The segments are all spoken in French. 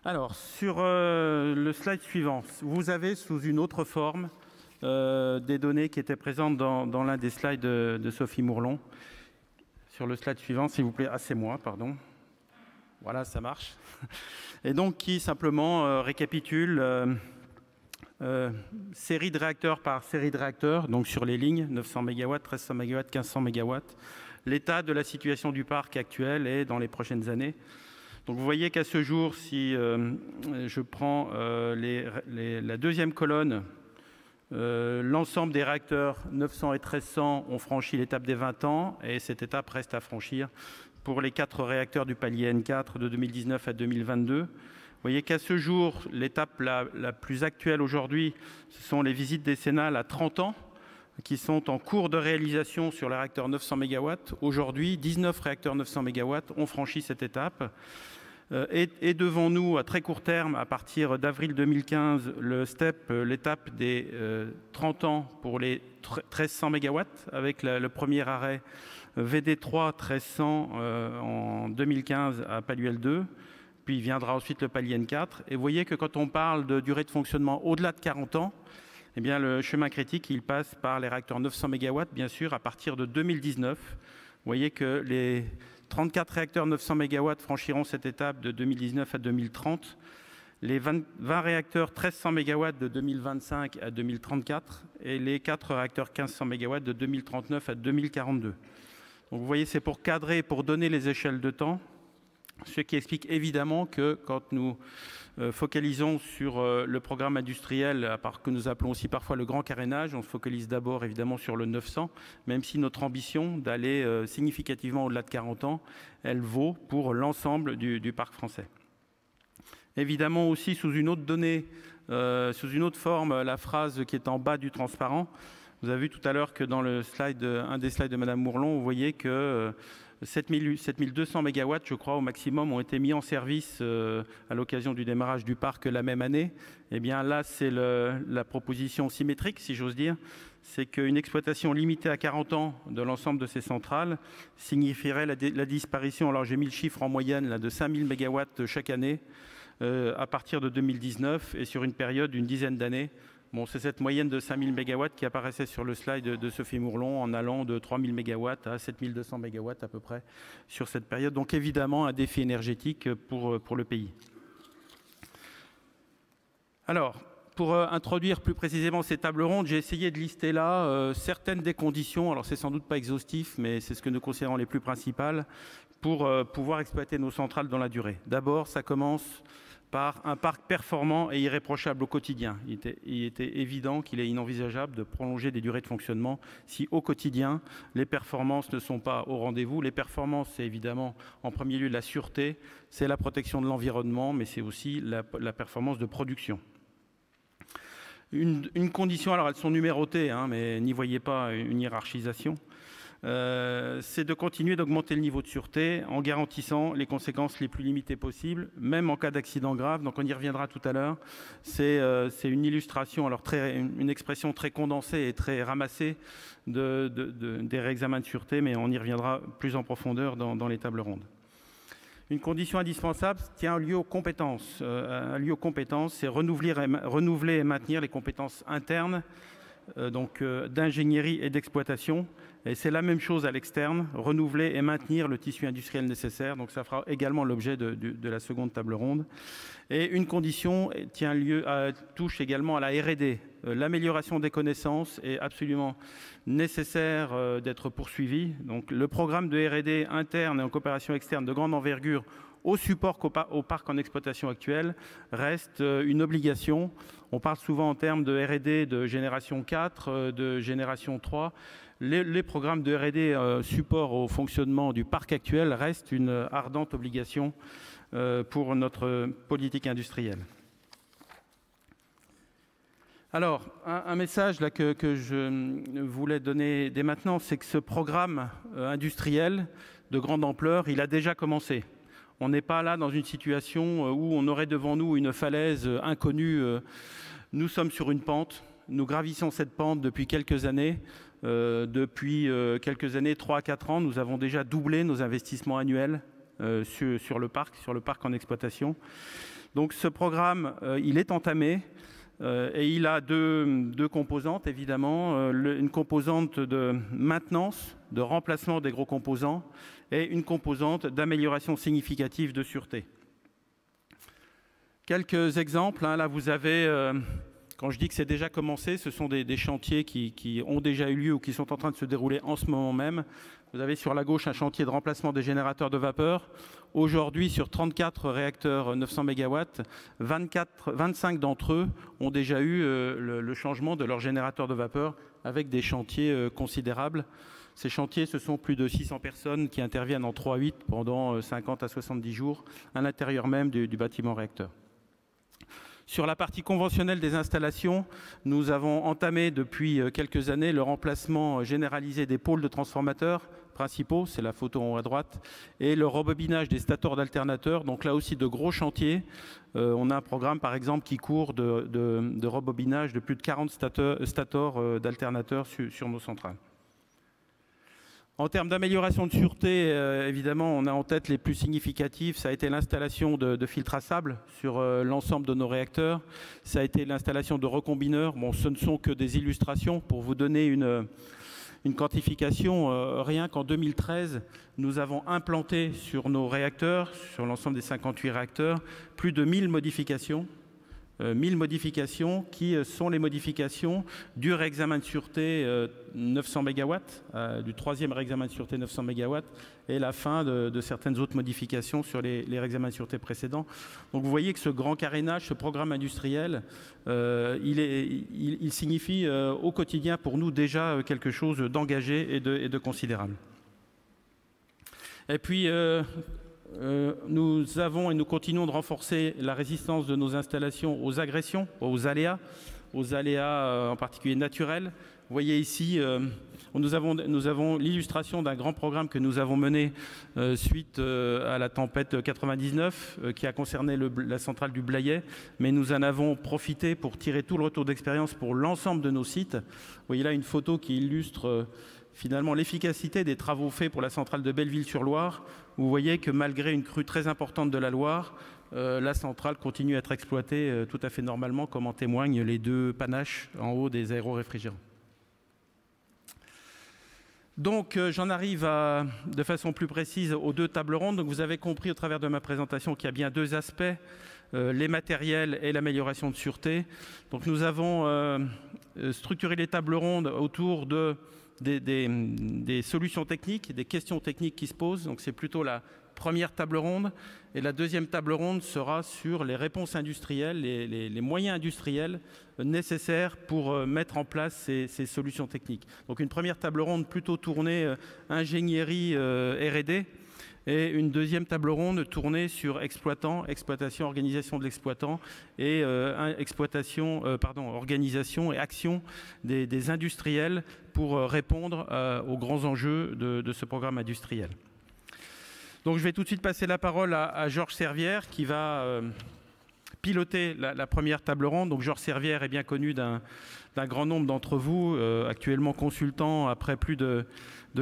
Alors, sur le slide suivant, vous avez sous une autre forme des données qui étaient présentes dans l'un des slides de Sophie Mourlon. Sur le slide suivant, s'il vous plaît. Ah, c'est moi, pardon. Voilà, ça marche. Et donc, qui simplement récapitule série de réacteurs par série de réacteurs, donc sur les lignes, 900 MW, 1300 MW, 1500 MW, l'état de la situation du parc actuel et dans les prochaines années. Donc vous voyez qu'à ce jour, si je prends la deuxième colonne, l'ensemble des réacteurs 900 et 1300 ont franchi l'étape des 20 ans et cette étape reste à franchir pour les 4 réacteurs du palier N4 de 2019 à 2022. Vous voyez qu'à ce jour, l'étape la plus actuelle aujourd'hui, ce sont les visites décennales à 30 ans qui sont en cours de réalisation sur les réacteurs 900 MW. Aujourd'hui, 19 réacteurs 900 MW ont franchi cette étape. Et devant nous, à très court terme, à partir d'avril 2015, l'étape des 30 ans pour les 1300 MW, avec le premier arrêt VD3 1300 en 2015 à Paluel 2. Puis viendra ensuite le palier N4. Et vous voyez que quand on parle de durée de fonctionnement au-delà de 40 ans, eh bien, le chemin critique, il passe par les réacteurs 900 MW, bien sûr, à partir de 2019. Vous voyez que les 34 réacteurs 900 MW franchiront cette étape de 2019 à 2030. Les 20 réacteurs 1300 MW de 2025 à 2034 et les 4 réacteurs 1500 MW de 2039 à 2042. Donc vous voyez, c'est pour cadrer, pour donner les échelles de temps, ce qui explique évidemment que quand nous focalisons sur le programme industriel, que nous appelons aussi parfois le grand carénage, on se focalise d'abord évidemment sur le 900, même si notre ambition d'aller significativement au-delà de 40 ans, elle vaut pour l'ensemble du parc français. Évidemment aussi sous une autre donnée, sous une autre forme, la phrase qui est en bas du transparent. Vous avez vu tout à l'heure que dans le slide, un des slides de Madame Mourlon, vous voyez que 7200 MW, je crois, au maximum, ont été mis en service à l'occasion du démarrage du parc la même année. Eh bien là, c'est la proposition symétrique, si j'ose dire. C'est qu'une exploitation limitée à 40 ans de l'ensemble de ces centrales signifierait la disparition, alors j'ai mis le chiffre en moyenne là, de 5000 MW chaque année à partir de 2019 et sur une période d'une dizaine d'années. Bon, c'est cette moyenne de 5000 MW qui apparaissait sur le slide de Sophie Mourlon en allant de 3000 MW à 7200 MW à peu près sur cette période. Donc évidemment, un défi énergétique pour le pays. Alors, pour introduire plus précisément ces tables rondes, j'ai essayé de lister là certaines des conditions. Alors, c'est sans doute pas exhaustif, mais c'est ce que nous considérons les plus principales pour pouvoir exploiter nos centrales dans la durée. D'abord, ça commence par un parc performant et irréprochable au quotidien. Il était évident qu'il est inenvisageable de prolonger des durées de fonctionnement si au quotidien, les performances ne sont pas au rendez-vous. Les performances, c'est évidemment en premier lieu la sûreté, c'est la protection de l'environnement, mais c'est aussi la performance de production. Une condition, alors elles sont numérotées, hein, mais n'y voyez pas une hiérarchisation. C'est de continuer d'augmenter le niveau de sûreté en garantissant les conséquences les plus limitées possibles, même en cas d'accident grave. Donc on y reviendra tout à l'heure. C'est une illustration, alors une expression très condensée et très ramassée des réexamens de sûreté, mais on y reviendra plus en profondeur dans les tables rondes. Une condition indispensable tient un lieu aux compétences. C'est renouveler et maintenir les compétences internes d'ingénierie et d'exploitation. Et c'est la même chose à l'externe, renouveler et maintenir le tissu industriel nécessaire. Donc ça fera également l'objet de la seconde table ronde. Et une condition touche également à la R&D. L'amélioration des connaissances est absolument nécessaire d'être poursuivie. Donc le programme de R&D interne et en coopération externe de grande envergure au support au parc en exploitation actuel reste une obligation. On parle souvent en termes de R&D de génération 4, de génération 3. Les programmes de R&D support au fonctionnement du parc actuel restent une ardente obligation pour notre politique industrielle. Alors, un message là, que je voulais donner dès maintenant, c'est que ce programme industriel de grande ampleur, il a déjà commencé. On n'est pas là dans une situation où on aurait devant nous une falaise inconnue. Nous sommes sur une pente. Nous gravissons cette pente depuis quelques années. Depuis quelques années, 3 à 4 ans, nous avons déjà doublé nos investissements annuels sur le parc en exploitation. Donc ce programme, il est entamé et il a deux composantes, évidemment. Une composante de maintenance, de remplacement des gros composants et une composante d'amélioration significative de sûreté. Quelques exemples. Là, vous avez, quand je dis que c'est déjà commencé, ce sont des chantiers qui ont déjà eu lieu ou qui sont en train de se dérouler en ce moment même. Vous avez sur la gauche un chantier de remplacement des générateurs de vapeur. Aujourd'hui, sur 34 réacteurs 900 MW, 25 d'entre eux ont déjà eu le changement de leur générateur de vapeur avec des chantiers considérables. Ces chantiers, ce sont plus de 600 personnes qui interviennent en 3-8 pendant 50 à 70 jours à l'intérieur même du bâtiment réacteur. Sur la partie conventionnelle des installations, nous avons entamé depuis quelques années le remplacement généralisé des pôles de transformateurs principaux, c'est la photo en haut à droite, et le rebobinage des stators d'alternateurs. Donc là aussi de gros chantiers. On a un programme par exemple qui court de rebobinage de plus de 40 stators d'alternateurs sur nos centrales. En termes d'amélioration de sûreté, évidemment, on a en tête les plus significatifs. Ça a été l'installation de filtres à sable sur l'ensemble de nos réacteurs. Ça a été l'installation de recombineurs. Bon, ce ne sont que des illustrations. Pour vous donner une quantification, rien qu'en 2013, nous avons implanté sur nos réacteurs, sur l'ensemble des 58 réacteurs, plus de 1000 modifications. 1000 modifications qui sont les modifications du réexamen de sûreté 900 MW, du troisième réexamen de sûreté 900 MW et la fin de certaines autres modifications sur les réexamens de sûreté précédents. Donc vous voyez que ce grand carénage, ce programme industriel, il signifie au quotidien pour nous déjà quelque chose d'engagé et de considérable. Et puis nous avons et nous continuons de renforcer la résistance de nos installations aux agressions, aux aléas en particulier naturels. Vous voyez ici, nous avons l'illustration d'un grand programme que nous avons mené suite à la tempête 99 qui a concerné la centrale du Blayais, mais nous en avons profité pour tirer tout le retour d'expérience pour l'ensemble de nos sites. Vous voyez là une photo qui illustre finalement l'efficacité des travaux faits pour la centrale de Belleville-sur-Loire. Vous voyez que malgré une crue très importante de la Loire, la centrale continue à être exploitée tout à fait normalement, comme en témoignent les deux panaches en haut des aéroréfrigérants. Donc j'en arrive de façon plus précise aux deux tables rondes. Donc, vous avez compris au travers de ma présentation qu'il y a bien deux aspects, les matériels et l'amélioration de sûreté. Donc nous avons structuré les tables rondes autour des solutions techniques, des questions techniques qui se posent. Donc c'est plutôt la première table ronde. Et la deuxième table ronde sera sur les réponses industrielles, les moyens industriels nécessaires pour mettre en place ces solutions techniques. Donc une première table ronde plutôt tournée ingénierie R&D et une deuxième table ronde tournée sur exploitation, organisation de l'exploitant et organisation et action des industriels pour répondre aux grands enjeux de ce programme industriel. Donc je vais tout de suite passer la parole à Georges Servière qui va piloter la première table ronde. Donc Georges Servière est bien connu d'un grand nombre d'entre vous, actuellement consultant après plus de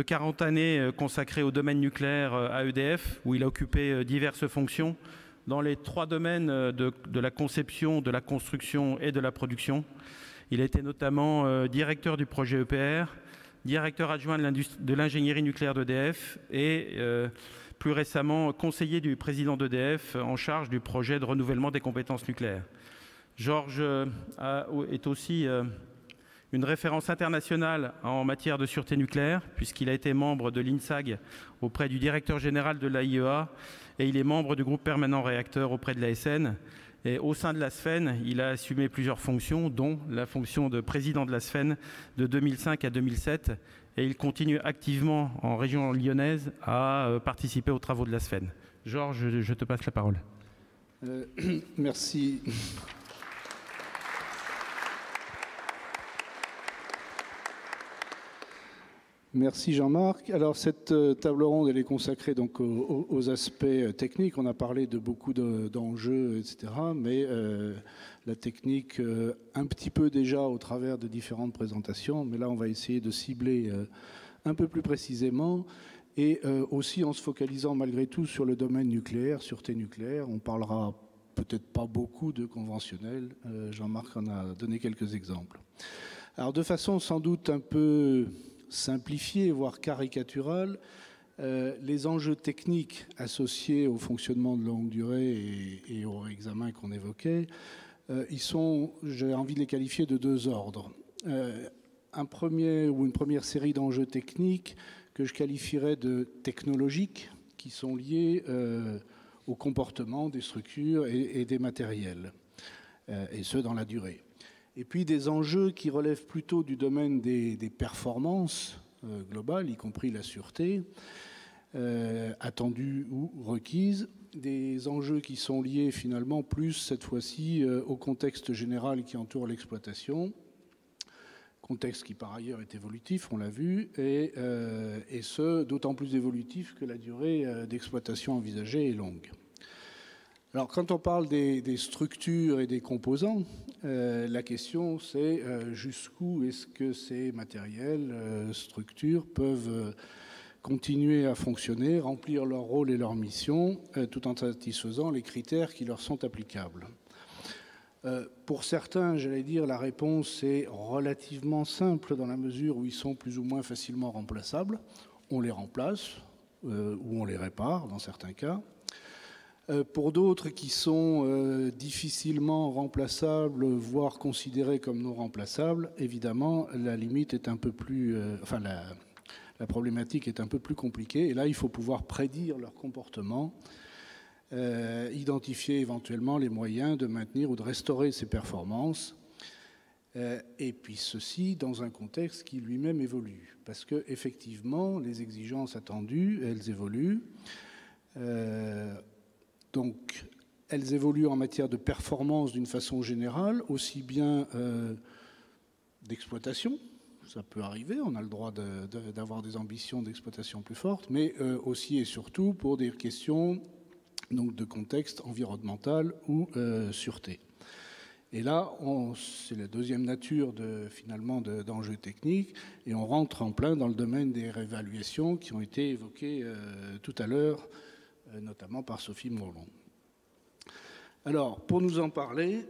40 années consacrées au domaine nucléaire à EDF, où il a occupé diverses fonctions dans les trois domaines de la conception, de la construction et de la production. Il a été notamment directeur du projet EPR, directeur adjoint de l'ingénierie nucléaire d'EDF et plus récemment conseiller du président d'EDF en charge du projet de renouvellement des compétences nucléaires. Georges est aussi une référence internationale en matière de sûreté nucléaire, puisqu'il a été membre de l'INSAG auprès du directeur général de l'AIEA et il est membre du groupe permanent réacteur auprès de l'ASN. Et au sein de la SFEN, il a assumé plusieurs fonctions, dont la fonction de président de la SFEN de 2005 à 2007. Et il continue activement en région lyonnaise à participer aux travaux de la SFEN. Georges, je te passe la parole. Merci. Merci Jean-Marc. Alors cette table ronde elle est consacrée donc aux aspects techniques. On a parlé de beaucoup d'enjeux, etc. Mais la technique un petit peu déjà au travers de différentes présentations. Mais là on va essayer de cibler un peu plus précisément et aussi en se focalisant malgré tout sur le domaine nucléaire, sûreté nucléaire. On parlera peut-être pas beaucoup de conventionnels. Jean-Marc en a donné quelques exemples. Alors de façon sans doute un peu simplifiée, voire caricaturale, les enjeux techniques associés au fonctionnement de longue durée et au réexamen qu'on évoquait, ils sont, j'ai envie de les qualifier de deux ordres. Une première série d'enjeux techniques que je qualifierais de technologiques, qui sont liés au comportement des structures et des matériels, et ce dans la durée. Et puis des enjeux qui relèvent plutôt du domaine des performances globales, y compris la sûreté, attendues ou requises, des enjeux qui sont liés finalement plus cette fois-ci au contexte général qui entoure l'exploitation, contexte qui par ailleurs est évolutif, on l'a vu, et ce d'autant plus évolutif que la durée d'exploitation envisagée est longue. Alors quand on parle des structures et des composants, la question c'est jusqu'où est-ce que ces matériels, structures peuvent continuer à fonctionner, remplir leur rôle et leur mission, tout en satisfaisant les critères qui leur sont applicables. Pour certains, j'allais dire, la réponse est relativement simple dans la mesure où ils sont plus ou moins facilement remplaçables. On les remplace ou on les répare dans certains cas. Pour d'autres qui sont difficilement remplaçables, voire considérés comme non remplaçables, évidemment, la limite est un peu plus... la problématique est un peu plus compliquée. Et là, il faut pouvoir prédire leur comportement, identifier éventuellement les moyens de maintenir ou de restaurer ces performances, et puis ceci dans un contexte qui lui-même évolue. Parce qu'effectivement, les exigences attendues, elles évoluent. Donc, elles évoluent en matière de performance d'une façon générale, aussi bien d'exploitation, ça peut arriver, on a le droit d'avoir des ambitions d'exploitation plus fortes, mais aussi et surtout pour des questions donc, de contexte environnemental ou sûreté. Et là, c'est la deuxième nature finalement d'enjeux techniques, et on rentre en plein dans le domaine des réévaluations qui ont été évoquées tout à l'heure, notamment par Sophie Mourlon. Alors, pour nous en parler,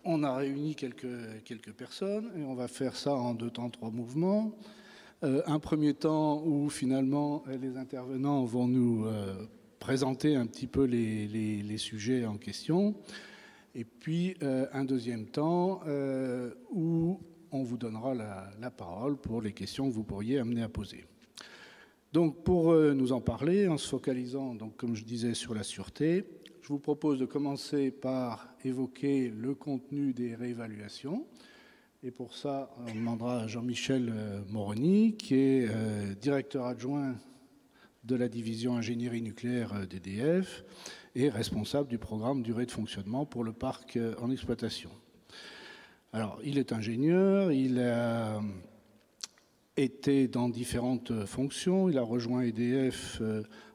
on a réuni quelques personnes, et on va faire ça en 2 temps, 3 mouvements. Un premier temps où finalement les intervenants vont nous présenter un petit peu les sujets en question. Et puis un deuxième temps où on vous donnera la parole pour les questions que vous pourriez amener à poser. Donc pour nous en parler, en se focalisant, donc, comme je disais, sur la sûreté, je vous propose de commencer par évoquer le contenu des réévaluations. Et pour ça, on demandera à Jean-Michel Moroni, qui est directeur adjoint de la division ingénierie nucléaire d'EDF et responsable du programme durée de fonctionnement pour le parc en exploitation. Alors, il est ingénieur, il a été dans différentes fonctions, il a rejoint EDF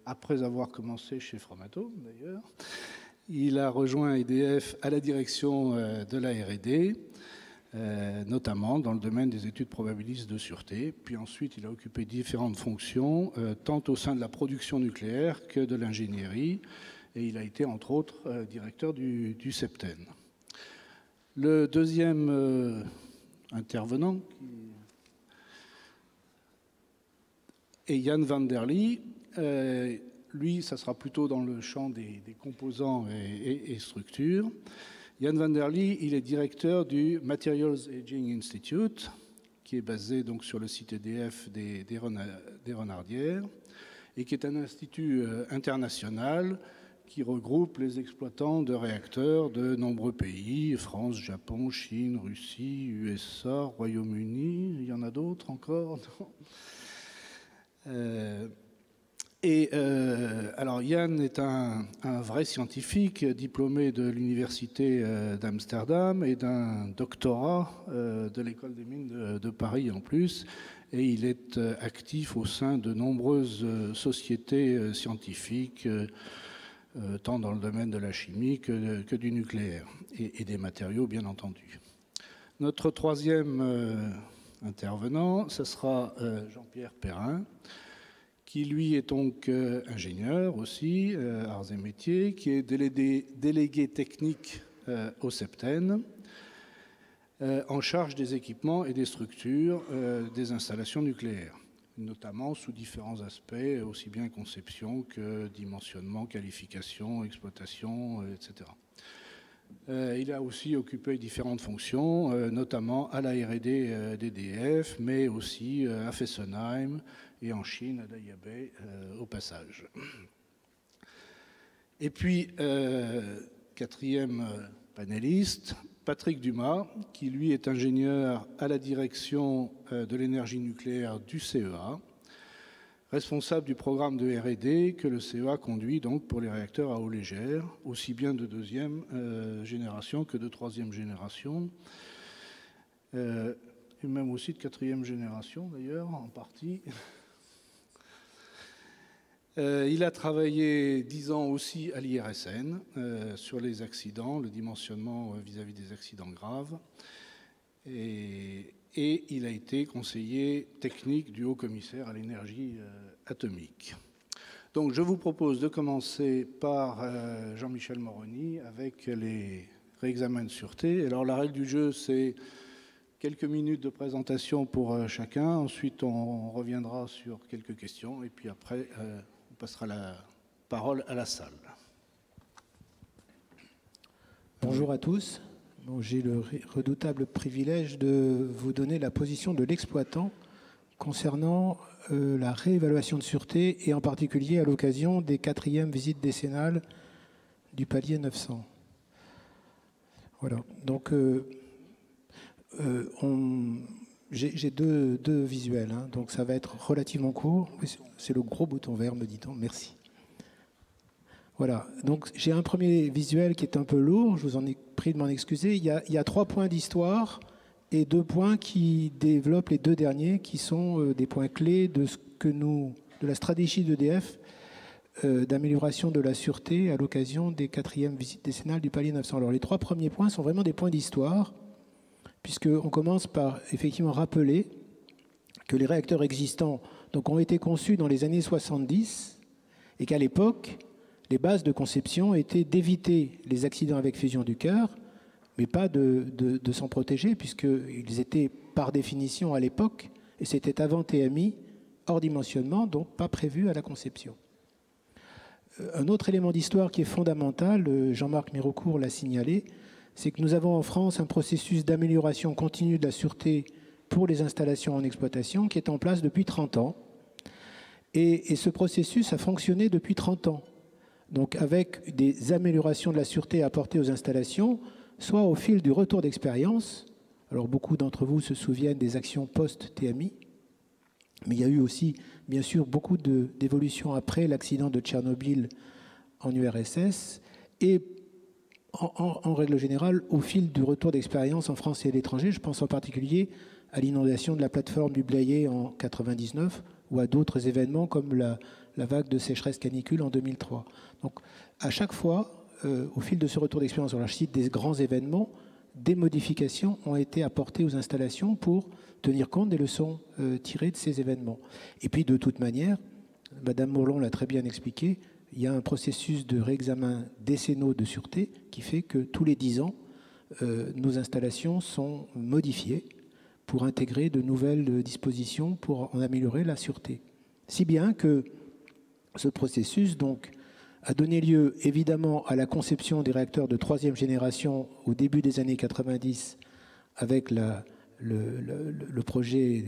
après avoir commencé chez Framatome d'ailleurs. Il a rejoint EDF à la direction de la R&D, notamment dans le domaine des études probabilistes de sûreté. Puis ensuite, il a occupé différentes fonctions, tant au sein de la production nucléaire que de l'ingénierie. Et il a été, entre autres, directeur du CEPTEN. Le deuxième intervenant est Jan van der Lee. Lui, ça sera plutôt dans le champ des composants et structures. Jan van der Lee, il est directeur du Materials Aging Institute, qui est basé donc sur le site EDF des Renardières, et qui est un institut international qui regroupe les exploitants de réacteurs de nombreux pays, France, Japon, Chine, Russie, USA, Royaume-Uni, il y en a d'autres encore, non alors Jan est un vrai scientifique diplômé de l'université d'Amsterdam et d'un doctorat de l'école des mines de Paris en plus, et il est actif au sein de nombreuses sociétés scientifiques, tant dans le domaine de la chimie que du nucléaire et des matériaux bien entendu. Notre troisième intervenant, ce sera Jean-Pierre Perrin, qui lui est donc ingénieur aussi, arts et métiers, qui est délégué technique au Septen, en charge des équipements et des structures des installations nucléaires, notamment sous différents aspects, aussi bien conception que dimensionnement, qualification, exploitation, etc. Il a aussi occupé différentes fonctions, notamment à la R&D d'EDF, mais aussi à Fessenheim et en Chine, à Daya Bay, au passage. Et puis, quatrième panéliste, Patrick Dumas, qui lui est ingénieur à la direction de l'énergie nucléaire du CEA, responsable du programme de R&D que le CEA conduit donc pour les réacteurs à eau légère, aussi bien de deuxième génération que de troisième génération, et même aussi de quatrième génération d'ailleurs, en partie. Il a travaillé 10 ans aussi à l'IRSN sur les accidents, le dimensionnement vis-à-vis des accidents graves. Et il a été conseiller technique du haut-commissaire à l'énergie atomique. Donc je vous propose de commencer par Jean-Michel Moroni avec les réexamens de sûreté. Alors la règle du jeu, c'est quelques minutes de présentation pour chacun. Ensuite, on reviendra sur quelques questions. Et puis après, on passera la parole à la salle. Bonjour à tous. Bon, j'ai le redoutable privilège de vous donner la position de l'exploitant concernant la réévaluation de sûreté et en particulier à l'occasion des 4e visites décennales du palier 900. Voilà. Donc, j'ai deux visuels, hein, donc ça va être relativement court. C'est le gros bouton vert, me dit-on. Merci. Voilà, donc j'ai un premier visuel qui est un peu lourd, je vous en ai pris de m'en excuser. Il y a 3 points d'histoire et 2 points qui développent les 2 derniers, qui sont des points clés de la stratégie d'EDF d'amélioration de la sûreté à l'occasion des 4e visites décennales du palier 900. Alors les 3 premiers points sont vraiment des points d'histoire, puisqu'on commence par effectivement rappeler que les réacteurs existants donc, ont été conçus dans les années 70 et qu'à l'époque, les bases de conception étaient d'éviter les accidents avec fusion du cœur, mais pas de s'en protéger, puisqu'ils étaient par définition à l'époque, et c'était avant TMI, hors dimensionnement, donc pas prévu à la conception. Un autre élément d'histoire qui est fondamental, Jean-Marc Mirocourt l'a signalé, c'est que nous avons en France un processus d'amélioration continue de la sûreté pour les installations en exploitation qui est en place depuis 30 ans. Et ce processus a fonctionné depuis 30 ans. Donc avec des améliorations de la sûreté apportées aux installations, soit au fil du retour d'expérience. Alors beaucoup d'entre vous se souviennent des actions post-TMI, mais il y a eu aussi, bien sûr, beaucoup d'évolutions après l'accident de Tchernobyl en URSS et en règle générale au fil du retour d'expérience en France et à l'étranger. Je pense en particulier à l'inondation de la plateforme du Blayais en 1999 ou à d'autres événements comme la vague de sécheresse canicule en 2003. Donc à chaque fois, au fil de ce retour d'expérience, alors je cite des grands événements, des modifications ont été apportées aux installations pour tenir compte des leçons tirées de ces événements. Et puis de toute manière, Madame Mourlon l'a très bien expliqué, il y a un processus de réexamen décennaux de sûreté qui fait que tous les 10 ans, nos installations sont modifiées pour intégrer de nouvelles dispositions pour en améliorer la sûreté. Si bien que ce processus donc, a donné lieu évidemment à la conception des réacteurs de 3e génération au début des années 90 avec le projet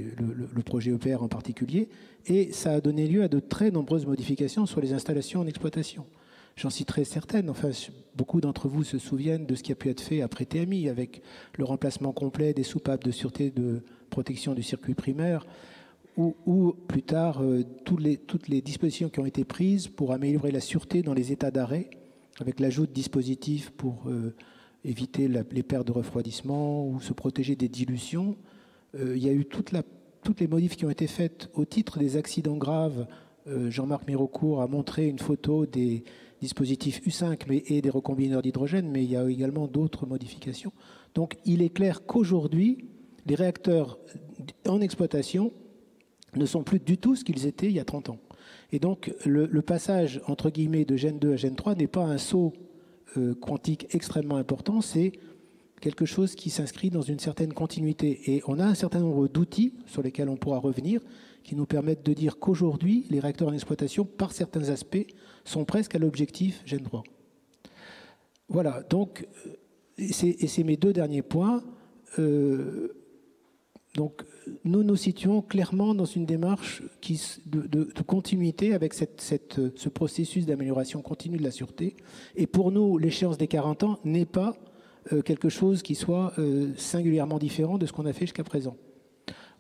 EPR en particulier, et ça a donné lieu à de très nombreuses modifications sur les installations en exploitation. J'en citerai certaines, enfin beaucoup d'entre vous se souviennent de ce qui a pu être fait après TMI, avec le remplacement complet des soupapes de sûreté de protection du circuit primaire, ou plus tard toutes les dispositions qui ont été prises pour améliorer la sûreté dans les états d'arrêt, avec l'ajout de dispositifs pour éviter les pertes de refroidissement ou se protéger des dilutions. Il y a eu toutes les modifs qui ont été faites au titre des accidents graves. Jean-Marc Mirocourt a montré une photo des dispositifs U5 et des recombineurs d'hydrogène, mais il y a également d'autres modifications. Donc il est clair qu'aujourd'hui, les réacteurs en exploitation ne sont plus du tout ce qu'ils étaient il y a 30 ans. Et donc, le passage, entre guillemets, de Gen 2 à Gen 3 n'est pas un saut quantique extrêmement important, c'est quelque chose qui s'inscrit dans une certaine continuité. Et on a un certain nombre d'outils sur lesquels on pourra revenir, qui nous permettent de dire qu'aujourd'hui, les réacteurs en exploitation, par certains aspects, sont presque à l'objectif Gen 3. Voilà, donc, et c'est mes deux derniers points. Donc, nous nous situons clairement dans une démarche de continuité avec ce processus d'amélioration continue de la sûreté. Et pour nous, l'échéance des 40 ans n'est pas quelque chose qui soit singulièrement différent de ce qu'on a fait jusqu'à présent.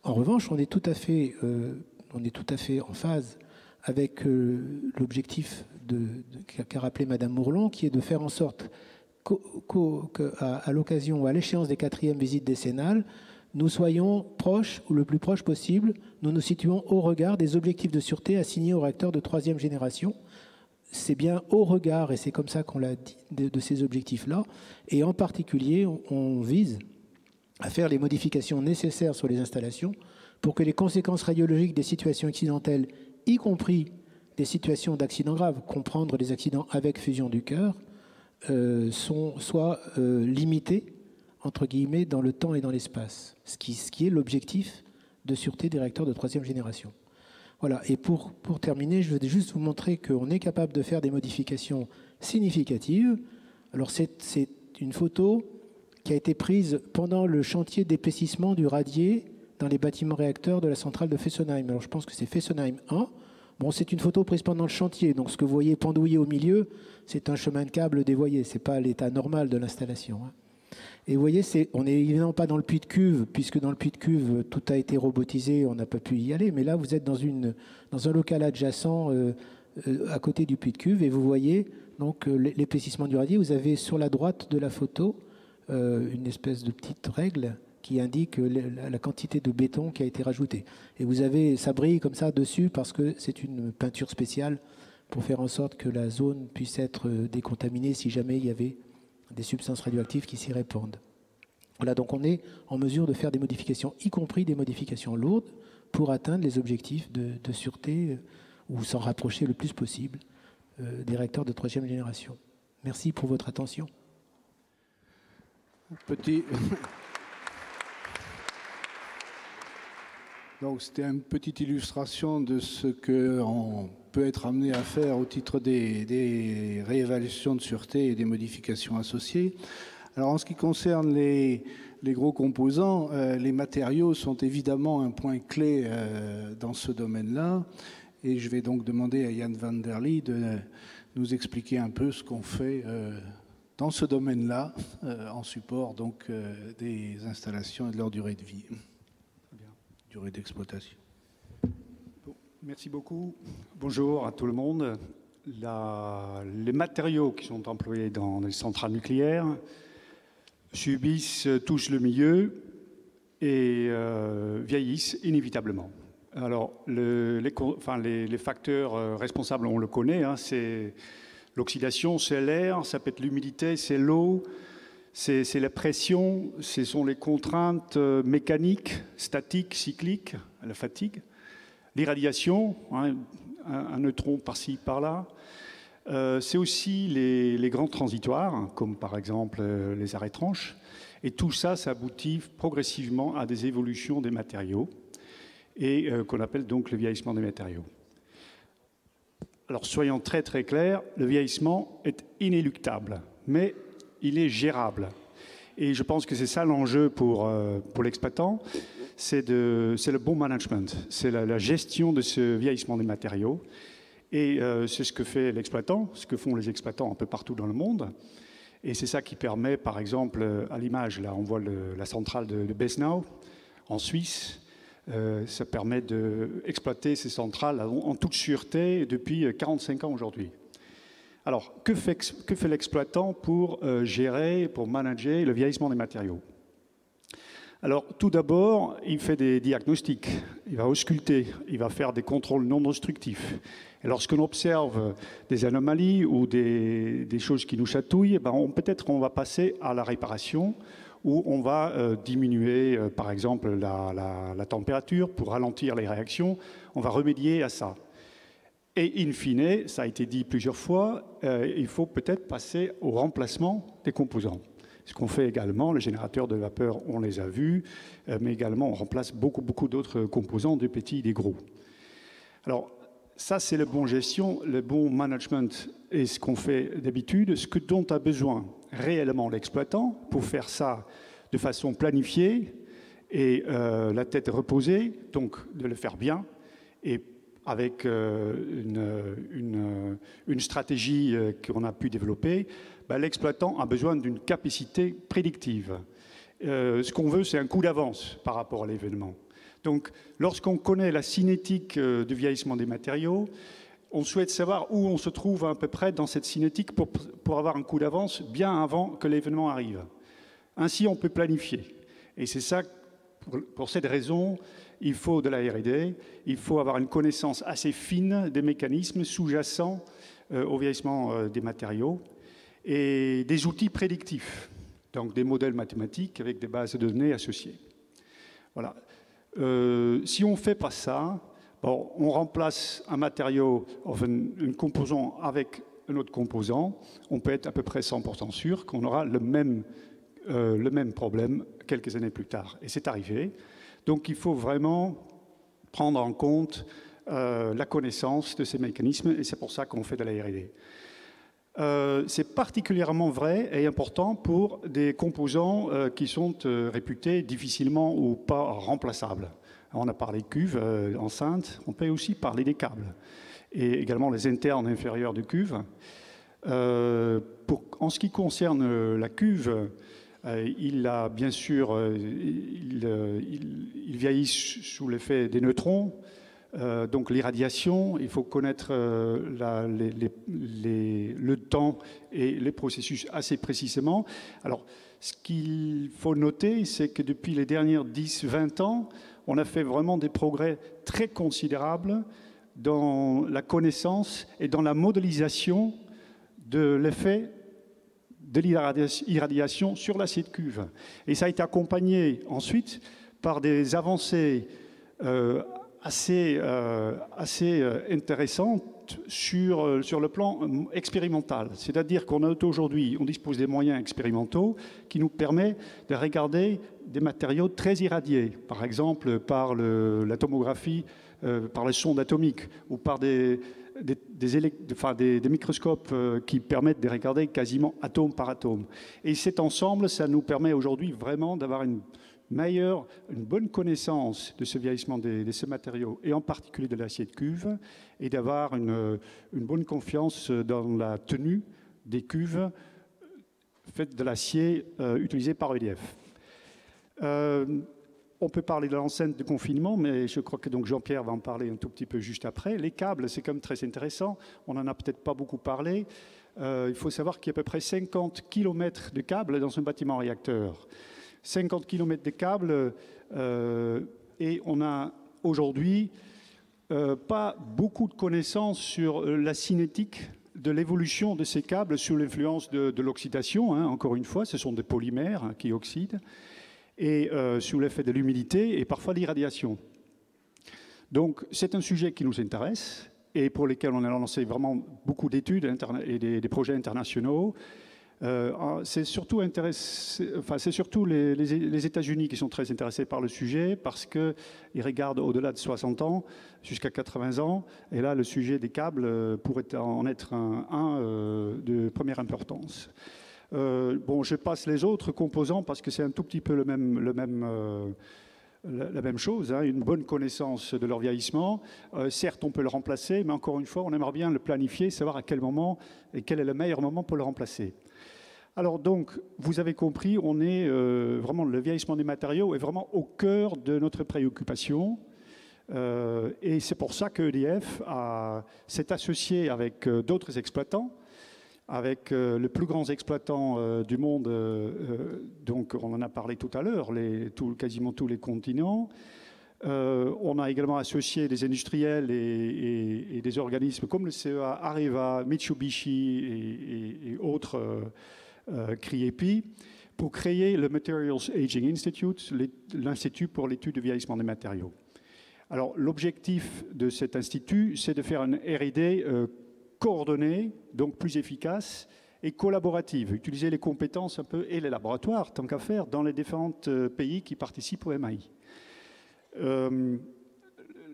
En revanche, on est tout à fait en phase avec l'objectif qu'a rappelé Madame Mourlon, qui est de faire en sorte qu'à l'occasion ou à l'échéance des 4e visites décennales, nous soyons proches, ou le plus proche possible, nous nous situons au regard des objectifs de sûreté assignés aux réacteurs de 3e génération. C'est bien au regard, et c'est comme ça qu'on l'a dit, de ces objectifs-là. Et en particulier, on vise à faire les modifications nécessaires sur les installations pour que les conséquences radiologiques des situations accidentelles, y compris des situations d'accidents graves, comprendre les accidents avec fusion du cœur, soient limitées, entre guillemets, dans le temps et dans l'espace, ce qui est l'objectif de sûreté des réacteurs de 3e génération. Voilà, et pour terminer, je vais juste vous montrer qu'on est capable de faire des modifications significatives. Alors c'est une photo qui a été prise pendant le chantier d'épaississement du radier dans les bâtiments réacteurs de la centrale de Fessenheim. Alors je pense que c'est Fessenheim 1. Bon, c'est une photo prise pendant le chantier, donc ce que vous voyez pendouillé au milieu, c'est un chemin de câble dévoyé, ce n'est pas l'état normal de l'installation. Et vous voyez, on n'est évidemment pas dans le puits de cuve, puisque dans le puits de cuve, tout a été robotisé, on n'a pas pu y aller, mais là, vous êtes dans un local adjacent à côté du puits de cuve, et vous voyez donc l'épaississement du radier. Vous avez sur la droite de la photo une espèce de petite règle qui indique la quantité de béton qui a été rajoutée. Et vous avez, ça brille comme ça dessus parce que c'est une peinture spéciale pour faire en sorte que la zone puisse être décontaminée si jamais il y avait des substances radioactives qui s'y répandent. Voilà, donc on est en mesure de faire des modifications, y compris des modifications lourdes, pour atteindre les objectifs de sûreté ou s'en rapprocher le plus possible des réacteurs de 3e génération. Merci pour votre attention. Donc c'était une petite illustration de ce qu'on peut être amené à faire au titre des réévaluations de sûreté et des modifications associées. Alors en ce qui concerne les gros composants, les matériaux sont évidemment un point clé dans ce domaine-là. Et je vais donc demander à Jan van der Lee de nous expliquer un peu ce qu'on fait dans ce domaine-là, en support donc des installations et de leur durée de vie, durée d'exploitation. Bon, merci beaucoup. Bonjour à tout le monde. Les matériaux qui sont employés dans les centrales nucléaires subissent tous le milieu et vieillissent inévitablement. Alors, les facteurs responsables, on le connaît, hein, c'est l'oxydation, c'est l'air, ça peut être l'humidité, c'est l'eau, c'est la pression, ce sont les contraintes mécaniques, statiques, cycliques, la fatigue, l'irradiation, hein, un neutron par-ci, par-là. C'est aussi les grands transitoires, comme par exemple les arrêts tranches. Et tout ça, ça aboutit progressivement à des évolutions des matériaux et qu'on appelle donc le vieillissement des matériaux. Alors soyons très très clairs, le vieillissement est inéluctable, mais il est gérable. Et je pense que c'est ça l'enjeu pour l'exploitant, c'est le bon management, c'est la gestion de ce vieillissement des matériaux. Et c'est ce que fait l'exploitant, ce que font les exploitants un peu partout dans le monde. Et c'est ça qui permet, par exemple, à l'image, là on voit la centrale de Besnau, en Suisse. Ça permet d'exploiter ces centrales en toute sûreté depuis 45 ans aujourd'hui. Alors, que fait l'exploitant pour gérer, pour manager le vieillissement des matériaux? Alors, tout d'abord, il fait des diagnostics, il va ausculter, il va faire des contrôles non destructifs. Et lorsqu'on observe des anomalies ou des choses qui nous chatouillent, ben peut-être on va passer à la réparation, où on va diminuer, par exemple, la température pour ralentir les réactions. On va remédier à ça. Et in fine, ça a été dit plusieurs fois, il faut peut-être passer au remplacement des composants. Ce qu'on fait également, les générateurs de vapeur, on les a vus, mais également on remplace beaucoup d'autres composants, des petits, des gros. Alors, ça c'est la bonne gestion, le bon management et ce qu'on fait d'habitude, dont a besoin réellement l'exploitant pour faire ça de façon planifiée et la tête reposée, donc de le faire bien et avec une stratégie qu'on a pu développer. L'exploitant a besoin d'une capacité prédictive. Ce qu'on veut, c'est un coup d'avance par rapport à l'événement. Donc, lorsqu'on connaît la cinétique du vieillissement des matériaux, on souhaite savoir où on se trouve à peu près dans cette cinétique pour avoir un coup d'avance bien avant que l'événement arrive. Ainsi, on peut planifier. Et c'est ça, pour cette raison, il faut de la R&D, il faut avoir une connaissance assez fine des mécanismes sous-jacents au vieillissement des matériaux et des outils prédictifs, donc des modèles mathématiques avec des bases de données associées. Voilà. Si on ne fait pas ça, bon, on remplace un matériau, enfin un composant avec un autre composant, on peut être à peu près 100% sûr qu'on aura le même problème quelques années plus tard. Et c'est arrivé. Donc il faut vraiment prendre en compte la connaissance de ces mécanismes, et c'est pour ça qu'on fait de la R&D. C'est particulièrement vrai et important pour des composants qui sont réputés difficilement ou pas remplaçables. On a parlé de cuves enceintes, on peut aussi parler des câbles et également les internes inférieurs de cuves. En ce qui concerne la cuve, il a bien sûr, il vieillit sous l'effet des neutrons. Donc l'irradiation, il faut connaître le temps et les processus assez précisément. Alors, ce qu'il faut noter, c'est que depuis les dernières 10-20 ans, on a fait vraiment des progrès très considérables dans la connaissance et dans la modélisation de l'effet de l'irradiation sur l'acier de cuve. Et ça a été accompagné ensuite par des avancées assez intéressante sur le plan expérimental. C'est-à-dire qu'on a aujourd'hui, on dispose des moyens expérimentaux qui nous permettent de regarder des matériaux très irradiés, par exemple par la tomographie, par les sondes atomiques ou par des microscopes qui permettent de regarder quasiment atome par atome. Et cet ensemble, ça nous permet aujourd'hui vraiment d'avoir une bonne connaissance de ce vieillissement de ces matériaux, et en particulier de l'acier de cuve, et d'avoir une bonne confiance dans la tenue des cuves faites de l'acier utilisé par EDF. On peut parler de l'enceinte de confinement, mais je crois que donc Jean-Pierre va en parler un tout petit peu juste après. Les câbles, c'est quand même très intéressant. On n'en a peut-être pas beaucoup parlé. Il faut savoir qu'il y a à peu près 50 km de câbles dans un bâtiment réacteur. 50 km de câbles, et on a aujourd'hui pas beaucoup de connaissances sur la cinétique de l'évolution de ces câbles sous l'influence de l'oxydation. Encore une fois, ce sont des polymères qui oxydent, et sous l'effet de l'humidité et parfois l'irradiation. Donc c'est un sujet qui nous intéresse et pour lesquels on a lancé vraiment beaucoup d'études et des projets internationaux. C'est surtout les États-Unis qui sont très intéressés par le sujet parce qu'ils regardent au-delà de 60 ans jusqu'à 80 ans. Et là, le sujet des câbles pourrait en être un de première importance. Bon, je passe les autres composants parce que c'est un tout petit peu la même chose, une bonne connaissance de leur vieillissement. Certes, on peut le remplacer, mais encore une fois, on aimerait bien le planifier, savoir à quel moment et quel est le meilleur moment pour le remplacer. Alors donc, vous avez compris, on est vraiment, le vieillissement des matériaux est vraiment au cœur de notre préoccupation. Et c'est pour ça que EDF s'est associé avec d'autres exploitants, avec les plus grands exploitants du monde, donc on en a parlé tout à l'heure, quasiment tous les continents. On a également associé des industriels et des organismes comme le CEA, Areva, Mitsubishi et autres, CRIEPI, pour créer le Materials Aging Institute, l'Institut pour l'étude du vieillissement des matériaux. Alors, l'objectif de cet institut, c'est de faire une R&D coordonnée, donc plus efficace et collaborative. Utiliser les compétences un peu et les laboratoires, tant qu'à faire, dans les différents pays qui participent au MAI.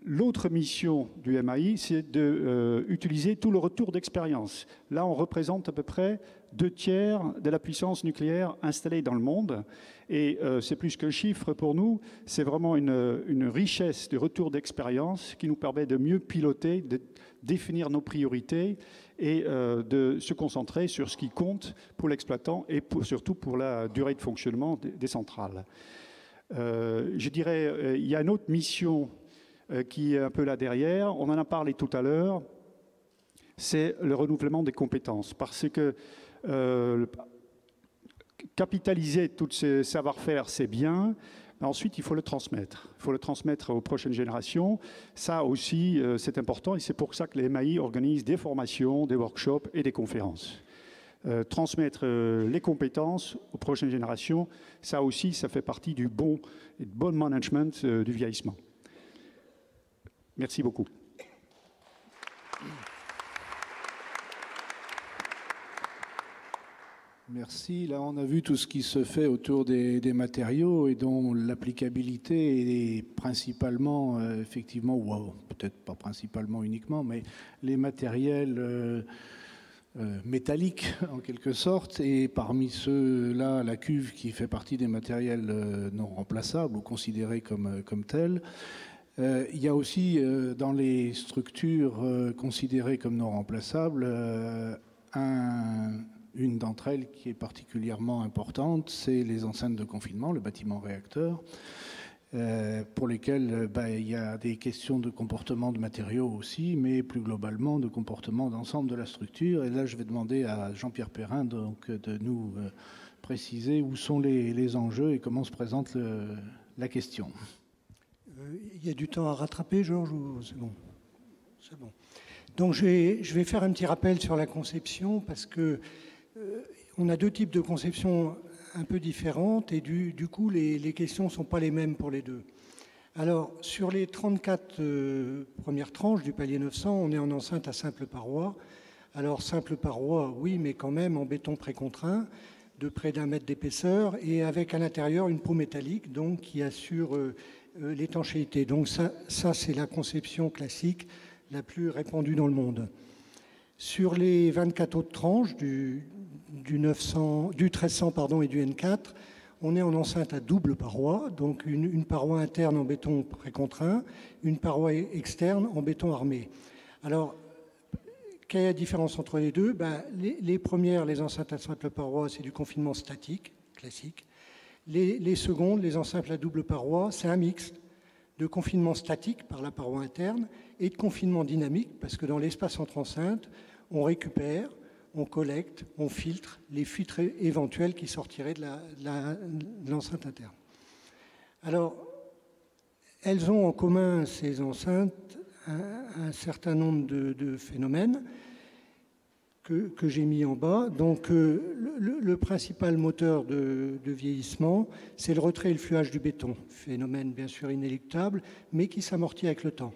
L'autre mission du MAI, c'est d'utiliser tout le retour d'expérience. Là, on représente à peu près 2/3 de la puissance nucléaire installée dans le monde. Et c'est plus qu'un chiffre pour nous, c'est vraiment une richesse de retour d'expérience qui nous permet de mieux piloter, de définir nos priorités et de se concentrer sur ce qui compte pour l'exploitant et surtout pour la durée de fonctionnement des centrales. Je dirais, il y a une autre mission qui est un peu là derrière. On en a parlé tout à l'heure. C'est le renouvellement des compétences. Parce que capitaliser tous ces savoir-faire, c'est bien. Mais ensuite, il faut le transmettre. Il faut le transmettre aux prochaines générations. Ça aussi, c'est important. Et c'est pour ça que les MAI organisent des formations, des workshops et des conférences. Transmettre les compétences aux prochaines générations, ça aussi, ça fait partie du bon management du vieillissement. Merci beaucoup. Merci. Là, on a vu tout ce qui se fait autour des matériaux et dont l'applicabilité est principalement, effectivement, ou peut-être pas principalement uniquement, mais les matériels métalliques en quelque sorte. Et parmi ceux-là, la cuve qui fait partie des matériels non remplaçables ou considérés comme tels. Il y a aussi dans les structures considérées comme non remplaçables une d'entre elles qui est particulièrement importante, c'est les enceintes de confinement, le bâtiment réacteur, pour lesquelles il y a des questions de comportement de matériaux aussi, mais plus globalement de comportement d'ensemble de la structure. Et là, je vais demander à Jean-Pierre Perrin donc, de nous préciser où sont les enjeux et comment se présente la question. Il y a du temps à rattraper, Georges, ou c'est bon? C'est bon. Donc je vais faire un petit rappel sur la conception parce que on a deux types de conception un peu différentes et du coup les questions ne sont pas les mêmes pour les deux. Alors sur les 34 premières tranches du palier 900, on est en enceinte à simple paroi. Alors simple paroi, oui, mais quand même en béton précontraint de près d'1 mètre d'épaisseur et avec à l'intérieur une peau métallique donc qui assure l'étanchéité. Donc ça c'est la conception classique la plus répandue dans le monde. Sur les 24 autres tranches du 1300 et du N4, on est en enceinte à double paroi, donc une paroi interne en béton précontraint, une paroi externe en béton armé. Alors, quelle est la différence entre les deux? Les premières, les enceintes à simple paroi, c'est du confinement statique, classique. Les secondes, les enceintes à double paroi, c'est un mix de confinement statique par la paroi interne et de confinement dynamique, parce que dans l'espace entre enceintes, on récupère, on collecte, on filtre les fuites éventuelles qui sortiraient de l'enceinte interne. Alors, elles ont en commun, ces enceintes, un certain nombre de phénomènes que j'ai mis en bas. Donc, le principal moteur de vieillissement, c'est le retrait et le fluage du béton. Phénomène bien sûr inéluctable, mais qui s'amortit avec le temps.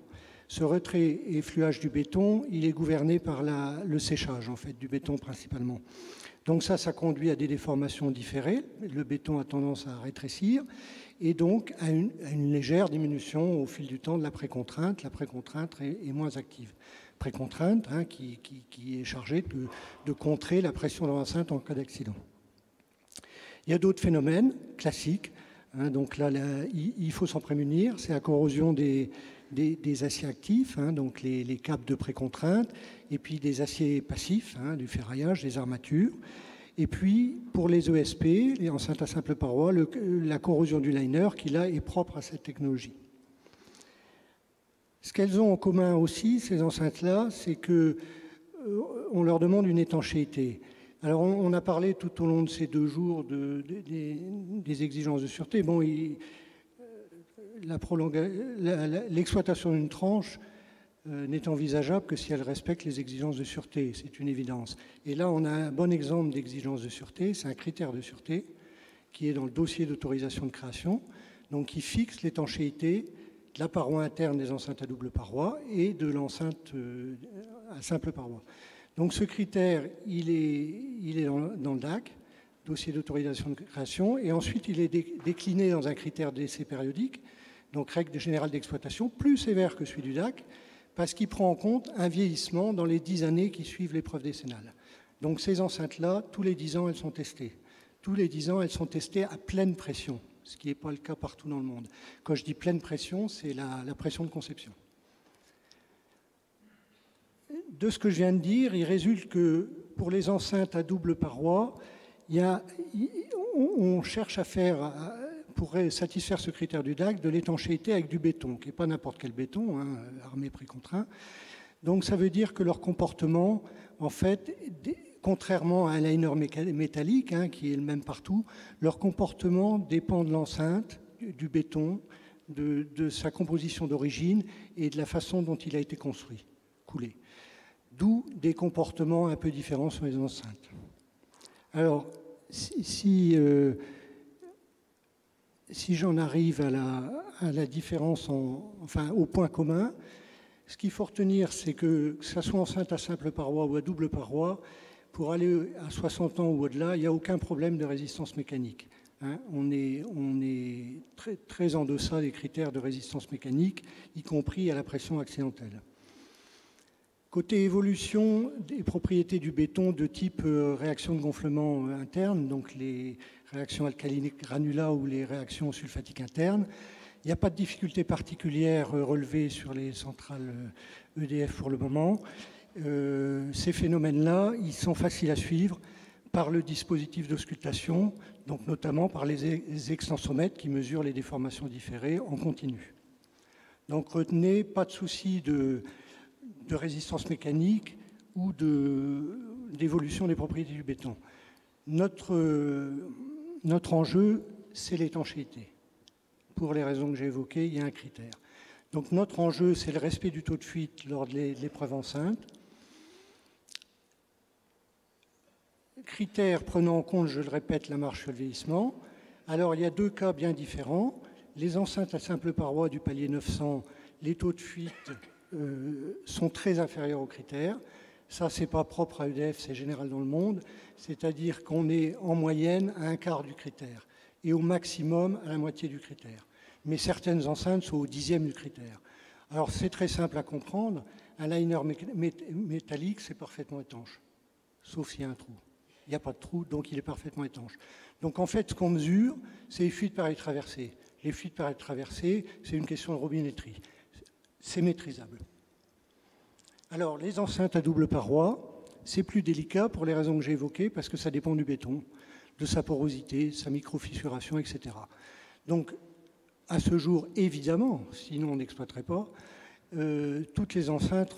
Ce retrait et fluage du béton, il est gouverné par le séchage en fait, du béton principalement. Donc ça conduit à des déformations différées. Le béton a tendance à rétrécir et donc à une légère diminution au fil du temps de la précontrainte. La précontrainte est moins active. Précontrainte qui est chargée de contrer la pression dans l'enceinte en cas d'accident. Il y a d'autres phénomènes classiques. Donc là, il faut s'en prémunir. C'est la corrosion des aciers actifs, donc les câbles de précontrainte, et puis des aciers passifs, du ferraillage, des armatures. Et puis, pour les ESP, les enceintes à simple paroi, la corrosion du liner, qui là est propre à cette technologie. Ce qu'elles ont en commun aussi, ces enceintes-là, c'est qu'on leur demande une étanchéité. Alors, on a parlé tout au long de ces 2 jours des exigences de sûreté. Bon, l'exploitation d'une tranche n'est envisageable que si elle respecte les exigences de sûreté, c'est une évidence. Et là, on a un bon exemple d'exigence de sûreté, c'est un critère de sûreté qui est dans le dossier d'autorisation de création, donc qui fixe l'étanchéité de la paroi interne des enceintes à double paroi et de l'enceinte à simple paroi. Donc ce critère, il est dans le DAC, dossier d'autorisation de création, et ensuite il est décliné dans un critère d'essai périodique, donc règle générale d'exploitation, plus sévère que celui du DAC, parce qu'il prend en compte un vieillissement dans les 10 années qui suivent l'épreuve décennale. Donc ces enceintes-là, tous les 10 ans, elles sont testées. Tous les 10 ans, elles sont testées à pleine pression, ce qui n'est pas le cas partout dans le monde. Quand je dis pleine pression, c'est la pression de conception. De ce que je viens de dire, il résulte que pour les enceintes à double paroi, on cherche à faire, pour satisfaire ce critère du DAC, de l'étanchéité avec du béton, qui n'est pas n'importe quel béton, hein, armé précontraint. Donc ça veut dire que leur comportement, en fait, contrairement à un liner métallique, hein, qui est le même partout, leur comportement dépend de l'enceinte, du béton, de sa composition d'origine et de la façon dont il a été construit, coulé. D'où des comportements un peu différents sur les enceintes. Alors, si j'en arrive à la différence, enfin au point commun, ce qu'il faut retenir, c'est que ce soit enceinte à simple paroi ou à double paroi, pour aller à 60 ans ou au-delà, il n'y a aucun problème de résistance mécanique. Hein, on est très, très en deçà des critères de résistance mécanique, y compris à la pression accidentelle. Côté évolution des propriétés du béton de type réaction de gonflement interne, donc les réactions alcaliniques granulat ou les réactions sulfatiques internes, il n'y a pas de difficulté particulière relevée sur les centrales EDF pour le moment. Ces phénomènes-là, ils sont faciles à suivre par le dispositif d'auscultation, donc notamment par les extensomètres qui mesurent les déformations différées en continu. Donc retenez, pas de souci de résistance mécanique ou d'évolution des propriétés du béton. Notre enjeu, c'est l'étanchéité. Pour les raisons que j'ai évoquées, il y a un critère. Donc notre enjeu, c'est le respect du taux de fuite lors de l'épreuve enceinte. Critère prenant en compte, je le répète, la marche sur le vieillissement. Alors il y a deux cas bien différents. Les enceintes à simple paroi du palier 900, les taux de fuite sont très inférieurs aux critères. Ça, ce n'est pas propre à EDF, c'est général dans le monde. C'est-à-dire qu'on est en moyenne à un quart du critère et au maximum à la moitié du critère. Mais certaines enceintes sont au 10e du critère. Alors, c'est très simple à comprendre. Un liner métallique, c'est parfaitement étanche, sauf s'il y a un trou. Il n'y a pas de trou, donc il est parfaitement étanche. Donc, en fait, ce qu'on mesure, c'est les fuites par les traversées. Les fuites par les traversées, c'est une question de robinetterie. C'est maîtrisable. Alors, les enceintes à double paroi, c'est plus délicat pour les raisons que j'ai évoquées, parce que ça dépend du béton, de sa porosité, sa microfissuration, etc. Donc, à ce jour, évidemment, sinon on n'exploiterait pas, toutes les enceintes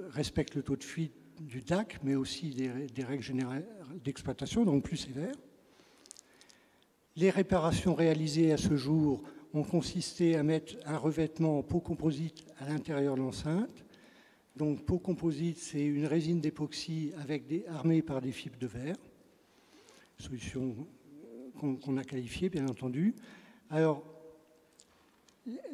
respectent le taux de fuite du DAC, mais aussi des règles générales d'exploitation, donc plus sévères. Les réparations réalisées à ce jour ont consisté à mettre un revêtement en peau composite à l'intérieur de l'enceinte. Donc, peau composite, c'est une résine d'époxy armée par des fibres de verre, solution qu'on a qualifiée, bien entendu. Alors,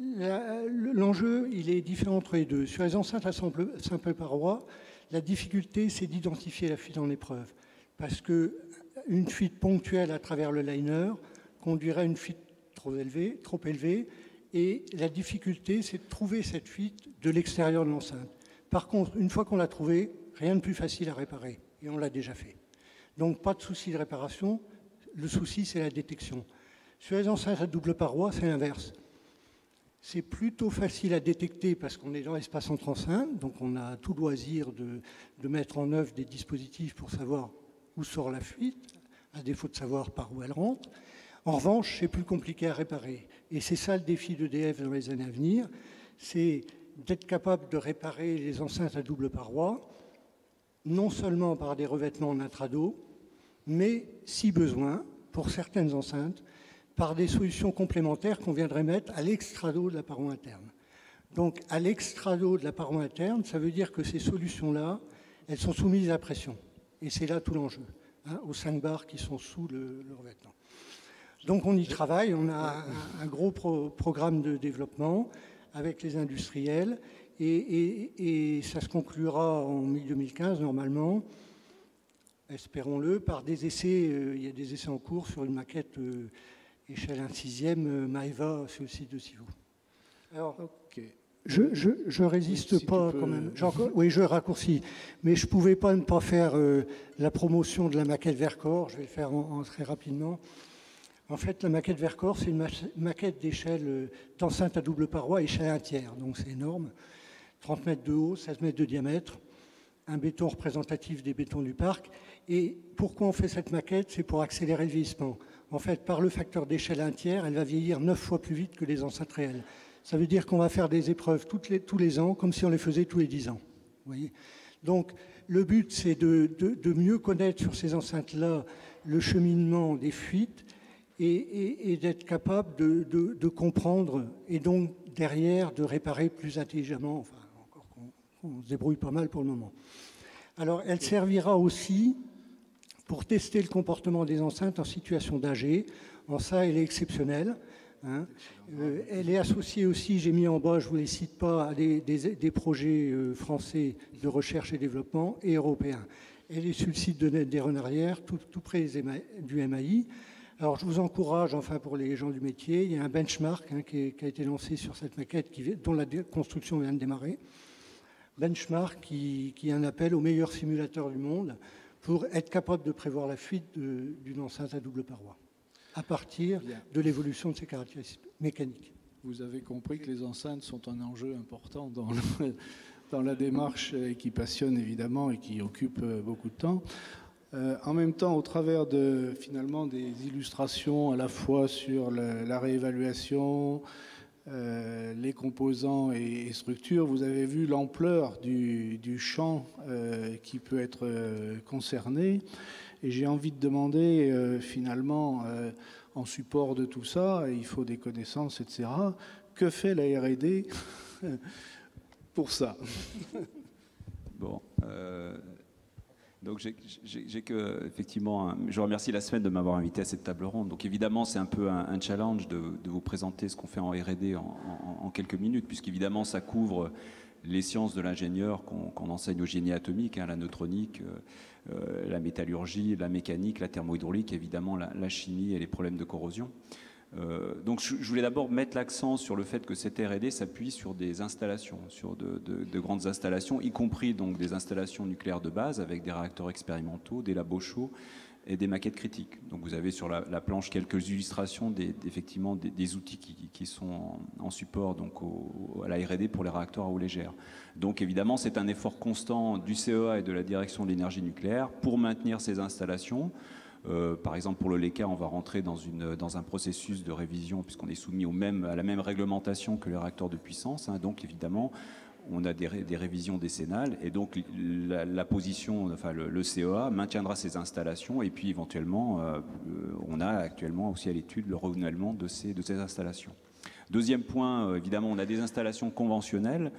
l'enjeu, il est différent entre les deux. Sur les enceintes à simple paroi, la difficulté, c'est d'identifier la fuite en épreuve, parce qu'une fuite ponctuelle à travers le liner conduirait à une fuite trop élevée, et la difficulté, c'est de trouver cette fuite de l'extérieur de l'enceinte. Par contre, une fois qu'on l'a trouvée, rien de plus facile à réparer, et on l'a déjà fait. Donc, pas de souci de réparation, le souci, c'est la détection. Sur les enceintes à double paroi, c'est l'inverse. C'est plutôt facile à détecter parce qu'on est dans l'espace entre enceintes, donc on a tout loisir de mettre en œuvre des dispositifs pour savoir où sort la fuite, à défaut de savoir par où elle rentre. En revanche, c'est plus compliqué à réparer. Et c'est ça le défi d'EDF dans les années à venir, c'est d'être capable de réparer les enceintes à double paroi, non seulement par des revêtements en intrado, mais, si besoin, pour certaines enceintes, par des solutions complémentaires qu'on viendrait mettre à l'extrado de la paroi interne. Donc, à l'extrado de la paroi interne, ça veut dire que ces solutions-là, elles sont soumises à pression. Et c'est là tout l'enjeu, hein, aux 5 bars qui sont sous le revêtement. Donc on y travaille, on a un gros programme de développement avec les industriels et ça se conclura en mi-2015 normalement, espérons-le, par des essais. Il y a des essais en cours sur une maquette échelle 1/6 Maeva sur le site de Civaux. Alors, okay. Je résiste pas quand même. Oui, je raccourcis. Mais je ne pouvais pas ne pas faire la promotion de la maquette Vercors. Je vais le faire très rapidement. En fait, la maquette Vercors, c'est une maquette d'échelle d'enceinte à double paroi, échelle 1/3. Donc c'est énorme. 30 mètres de haut, 16 mètres de diamètre. Un béton représentatif des bétons du parc. Et pourquoi on fait cette maquette? C'est pour accélérer le vieillissement. En fait, par le facteur d'échelle 1/3, elle va vieillir 9 fois plus vite que les enceintes réelles. Ça veut dire qu'on va faire des épreuves tous les ans, comme si on les faisait tous les 10 ans. Vous voyez. Donc, le but, c'est de mieux connaître sur ces enceintes-là le cheminement des fuites et d'être capable de comprendre et donc, derrière, de réparer plus intelligemment. Enfin, encore qu'on se débrouille pas mal pour le moment. Alors, elle servira aussi pour tester le comportement des enceintes en situation d'AG. En ça, elle est exceptionnelle. Hein. Elle est associée aussi, j'ai mis en bas, je ne vous les cite pas, à des projets français de recherche et développement et européens. Elle est sur le site des Renarrières, tout près du MAI. Alors je vous encourage, enfin pour les gens du métier, il y a un benchmark qui a été lancé sur cette maquette dont la construction vient de démarrer. Benchmark qui est un appel aux meilleurs simulateurs du monde pour être capable de prévoir la fuite d'une enceinte à double paroi, à partir de l'évolution de ses caractéristiques mécaniques. Vous avez compris que les enceintes sont un enjeu important dans la démarche qui passionne évidemment et qui occupe beaucoup de temps. En même temps, au travers finalement des illustrations à la fois sur la réévaluation, les composants et structures, vous avez vu l'ampleur du champ qui peut être concerné. Et j'ai envie de demander, finalement, en support de tout ça, il faut des connaissances, etc. Que fait la R&D pour ça? Bon, donc effectivement, je remercie la semaine de m'avoir invité à cette table ronde. Donc évidemment, c'est un peu un challenge de vous présenter ce qu'on fait en R&D en quelques minutes, puisqu'évidemment, ça couvre les sciences de l'ingénieur qu'on enseigne au génie atomique, la neutronique, la métallurgie, la mécanique, la thermohydraulique, évidemment la chimie et les problèmes de corrosion. Donc je voulais d'abord mettre l'accent sur le fait que cette R&D s'appuie sur des installations, sur de grandes installations, y compris donc des installations nucléaires de base avec des réacteurs expérimentaux, des labos chauds et des maquettes critiques. Donc vous avez sur la planche quelques illustrations effectivement des outils qui sont en support donc à la R&D pour les réacteurs à eau légère. Donc évidemment c'est un effort constant du CEA et de la direction de l'énergie nucléaire pour maintenir ces installations. Par exemple, pour le LECA, on va rentrer dans un processus de révision puisqu'on est soumis à la même réglementation que les réacteurs de puissance. Donc, évidemment, on a des révisions décennales et donc la position, enfin le CEA maintiendra ces installations et puis éventuellement, on a actuellement aussi à l'étude le renouvellement de ces installations. Deuxième point, évidemment, on a des installations conventionnelles.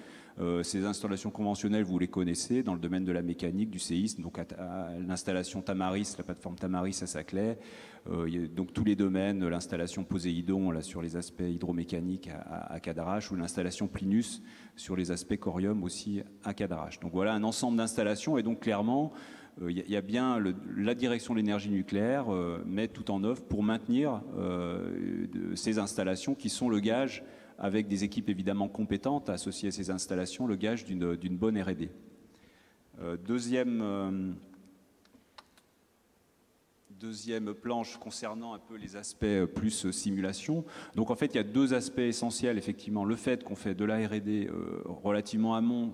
Ces installations conventionnelles, vous les connaissez dans le domaine de la mécanique, du séisme, donc à l'installation Tamaris, la plateforme Tamaris à Saclay, donc tous les domaines, l'installation Poséidon là, sur les aspects hydromécaniques à Cadarache ou l'installation Plinus sur les aspects Corium aussi à Cadarache. Donc voilà un ensemble d'installations et donc clairement, il y a bien la direction de l'énergie nucléaire met tout en œuvre pour maintenir ces installations qui sont le gage, avec des équipes évidemment compétentes associées à ces installations, le gage d'une bonne R&D. Deuxième planche concernant un peu les aspects plus simulation. Donc en fait, il y a deux aspects essentiels, effectivement. Le fait qu'on fait de la R&D relativement amont,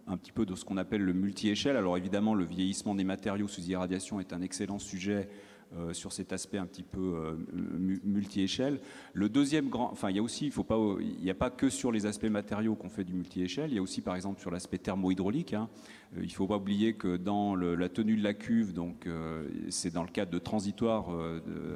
un petit peu de ce qu'on appelle le multi-échelle. Alors évidemment, le vieillissement des matériaux sous irradiation est un excellent sujet sur cet aspect un petit peu multi-échelle. Le deuxième enfin il y a aussi, il n'y a pas que sur les aspects matériaux qu'on fait du multi-échelle, il y a aussi par exemple sur l'aspect thermohydraulique. Il ne faut pas oublier que dans la tenue de la cuve, donc c'est dans le cadre de transitoires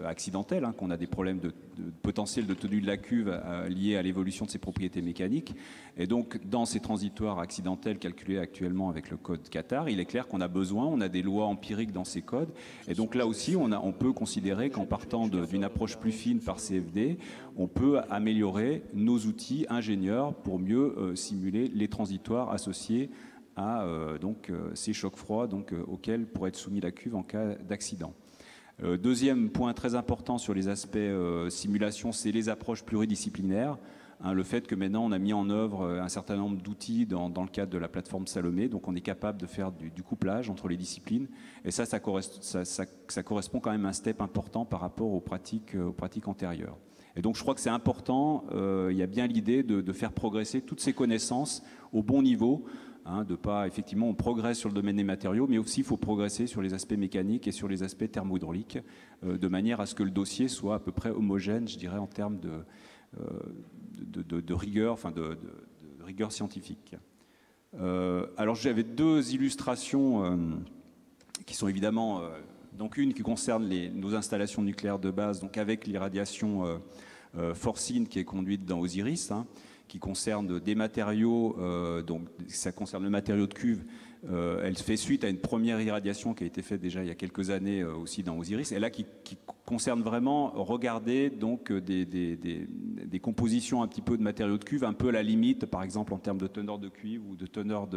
accidentels qu'on a des problèmes de potentiel de tenue de la cuve liés à l'évolution de ses propriétés mécaniques. Et donc dans ces transitoires accidentels calculés actuellement avec le code Qatar, il est clair qu'on a besoin, on a des lois empiriques dans ces codes. Et donc là aussi, on on peut considérer qu'en partant d'une approche plus fine par CFD, on peut améliorer nos outils ingénieurs pour mieux simuler les transitoires associés à ces chocs froids auxquels pourrait être soumis la cuve en cas d'accident. Deuxième point très important sur les aspects simulation, c'est les approches pluridisciplinaires. Le fait que maintenant on a mis en œuvre un certain nombre d'outils dans le cadre de la plateforme Salomé, donc on est capable de faire du couplage entre les disciplines, et ça correspond quand même à un step important par rapport aux pratiques antérieures. Et donc je crois que c'est important, il y a bien l'idée de faire progresser toutes ces connaissances au bon niveau, de pas, effectivement, on progresse sur le domaine des matériaux, mais aussi il faut progresser sur les aspects mécaniques et sur les aspects thermohydrauliques, de manière à ce que le dossier soit à peu près homogène, je dirais, en termes de rigueur, de rigueur scientifique. Alors j'avais deux illustrations qui sont évidemment, donc une qui concerne nos installations nucléaires de base, donc avec l'irradiation Forcine qui est conduite dans Osiris, qui concerne des matériaux, donc ça concerne le matériau de cuve. Elle fait suite à une première irradiation qui a été faite déjà il y a quelques années aussi dans Osiris, et là qui concerne vraiment regarder donc des compositions un petit peu de matériaux de cuve, un peu à la limite, par exemple en termes de teneur de cuivre ou de teneur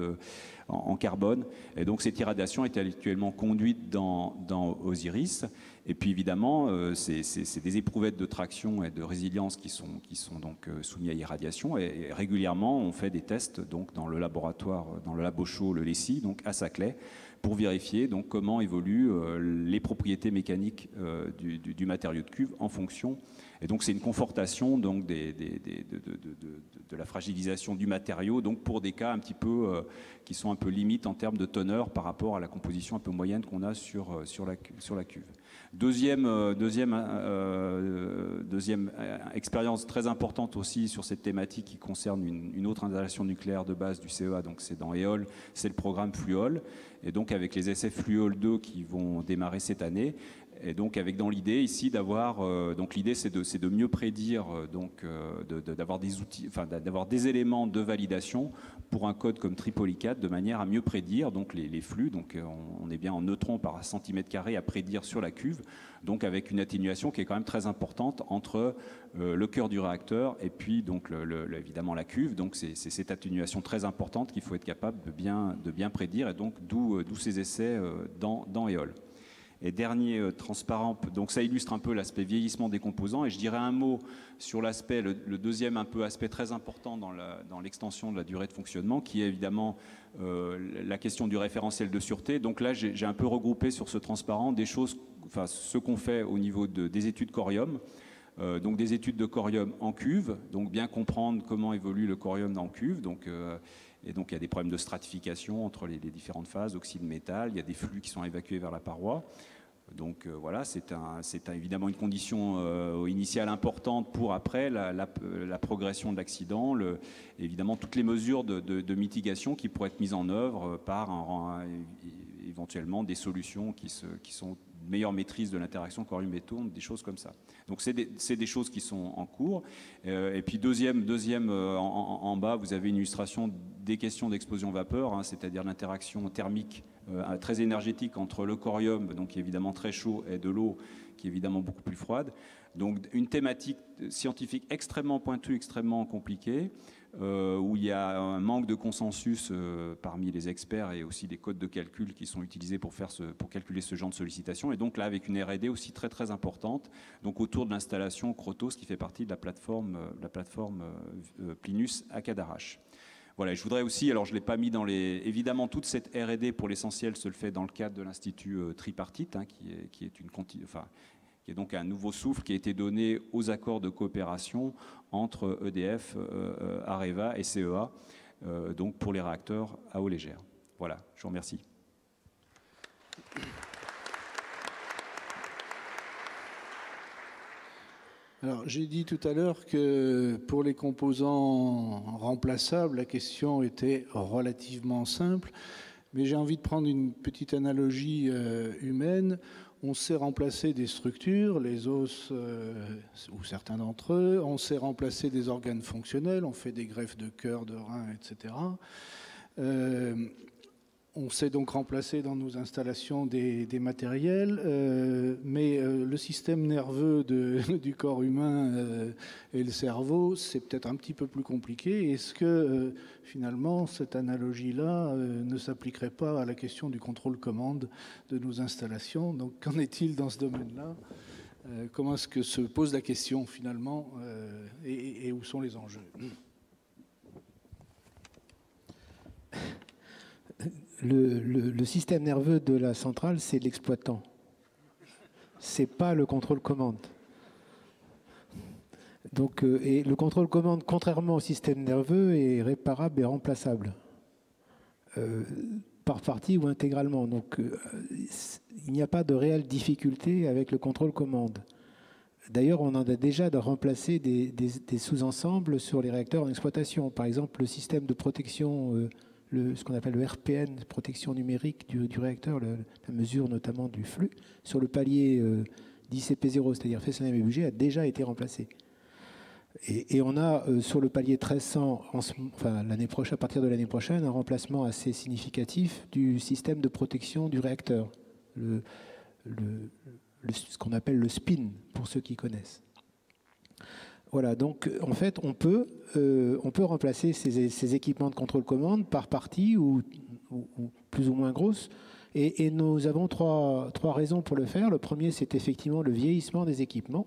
en carbone. Et donc cette irradiation est actuellement conduite dans Osiris. Et puis évidemment, c'est des éprouvettes de traction et de résilience qui sont donc soumis à irradiation. Et régulièrement, on fait des tests donc dans le laboratoire, dans le labo chaud, le LECI, donc à Saclay, pour vérifier donc comment évoluent les propriétés mécaniques du matériau de cuve en fonction. Et donc c'est une confortation donc de la fragilisation du matériau, donc pour des cas un petit peu qui sont un peu limites en termes de teneur par rapport à la composition un peu moyenne qu'on a sur la cuve. Deuxième expérience très importante aussi sur cette thématique qui concerne une autre installation nucléaire de base du CEA, donc c'est dans Éole, c'est le programme Fluol, et donc avec les essais Fluol 2 qui vont démarrer cette année. Et donc avec dans l'idée ici d'avoir donc l'idée c'est de mieux prédire d'avoir des outils, d'avoir des éléments de validation pour un code comme Tripoli 4 de manière à mieux prédire donc les flux. Donc on est bien en neutrons par centimètre carré à prédire sur la cuve, donc avec une atténuation qui est quand même très importante entre le cœur du réacteur et puis donc évidemment la cuve. Donc c'est cette atténuation très importante qu'il faut être capable de bien prédire, et donc d'où ces essais dans Éole. Et dernier transparent, donc ça illustre un peu l'aspect vieillissement des composants, et je dirais un mot sur l'aspect, le deuxième aspect très important dans l'extension de la durée de fonctionnement, qui est évidemment la question du référentiel de sûreté. Donc là, j'ai un peu regroupé sur ce transparent des choses, ce qu'on fait au niveau des études corium, donc des études de corium en cuve, donc bien comprendre comment évolue le corium en cuve, et donc il y a des problèmes de stratification entre les différentes phases, oxyde métal, il y a des flux qui sont évacués vers la paroi. Donc voilà, c'est évidemment une condition initiale importante pour après la progression de l'accident, évidemment toutes les mesures de mitigation qui pourraient être mises en œuvre par éventuellement des solutions qui sont une meilleure maîtrise de l'interaction corium-métaux, des choses comme ça. Donc c'est des choses qui sont en cours. Et puis deuxième en bas, vous avez une illustration des questions d'explosion vapeur, c'est-à-dire l'interaction thermique très énergétique entre le corium, donc qui est évidemment très chaud, et de l'eau qui est évidemment beaucoup plus froide. Donc une thématique scientifique extrêmement pointue, extrêmement compliquée, où il y a un manque de consensus parmi les experts et aussi des codes de calcul qui sont utilisés pour calculer ce genre de sollicitation. Et donc là, avec une R&D aussi très très importante, donc autour de l'installation Crotos qui fait partie de la plateforme Plinus à Cadarache. Voilà, je voudrais aussi, alors je ne l'ai pas mis dans les... Évidemment, toute cette R&D, pour l'essentiel, se le fait dans le cadre de l'Institut tripartite, qui est donc un nouveau souffle qui a été donné aux accords de coopération entre EDF, Areva et CEA, donc pour les réacteurs à eau légère. Voilà, je vous remercie. Alors, j'ai dit tout à l'heure que pour les composants remplaçables, la question était relativement simple, mais j'ai envie de prendre une petite analogie humaine. On sait remplacer des structures, les os ou certains d'entre eux, on sait remplacer des organes fonctionnels, on fait des greffes de cœur, de rein, etc. On sait donc remplacer dans nos installations des matériels, mais le système nerveux du corps humain et le cerveau, c'est peut-être un petit peu plus compliqué. Est-ce que finalement cette analogie-là ne s'appliquerait pas à la question du contrôle-commande de nos installations? Donc qu'en est-il dans ce domaine-là? Comment est-ce que se pose la question finalement et où sont les enjeux? Le système nerveux de la centrale, c'est l'exploitant. C'est pas le contrôle-commande. Donc, et le contrôle-commande, contrairement au système nerveux, est réparable et remplaçable, par partie ou intégralement. Donc, il n'y a pas de réelle difficulté avec le contrôle-commande. D'ailleurs, on en a déjà remplacé des sous-ensembles sur les réacteurs en exploitation. Par exemple, le système de protection, ce qu'on appelle le RPN, protection numérique du réacteur, la mesure notamment du flux, sur le palier d'ICP0, c'est-à-dire FSNM et budget, a déjà été remplacé. Et on a sur le palier 1300, l'année prochaine, à partir de l'année prochaine, un remplacement assez significatif du système de protection du réacteur, ce qu'on appelle le SPIN, pour ceux qui connaissent. Voilà, donc en fait, on peut remplacer ces équipements de contrôle-commande par partie ou plus ou moins grosses. Et nous avons trois raisons pour le faire. Le premier, c'est effectivement le vieillissement des équipements,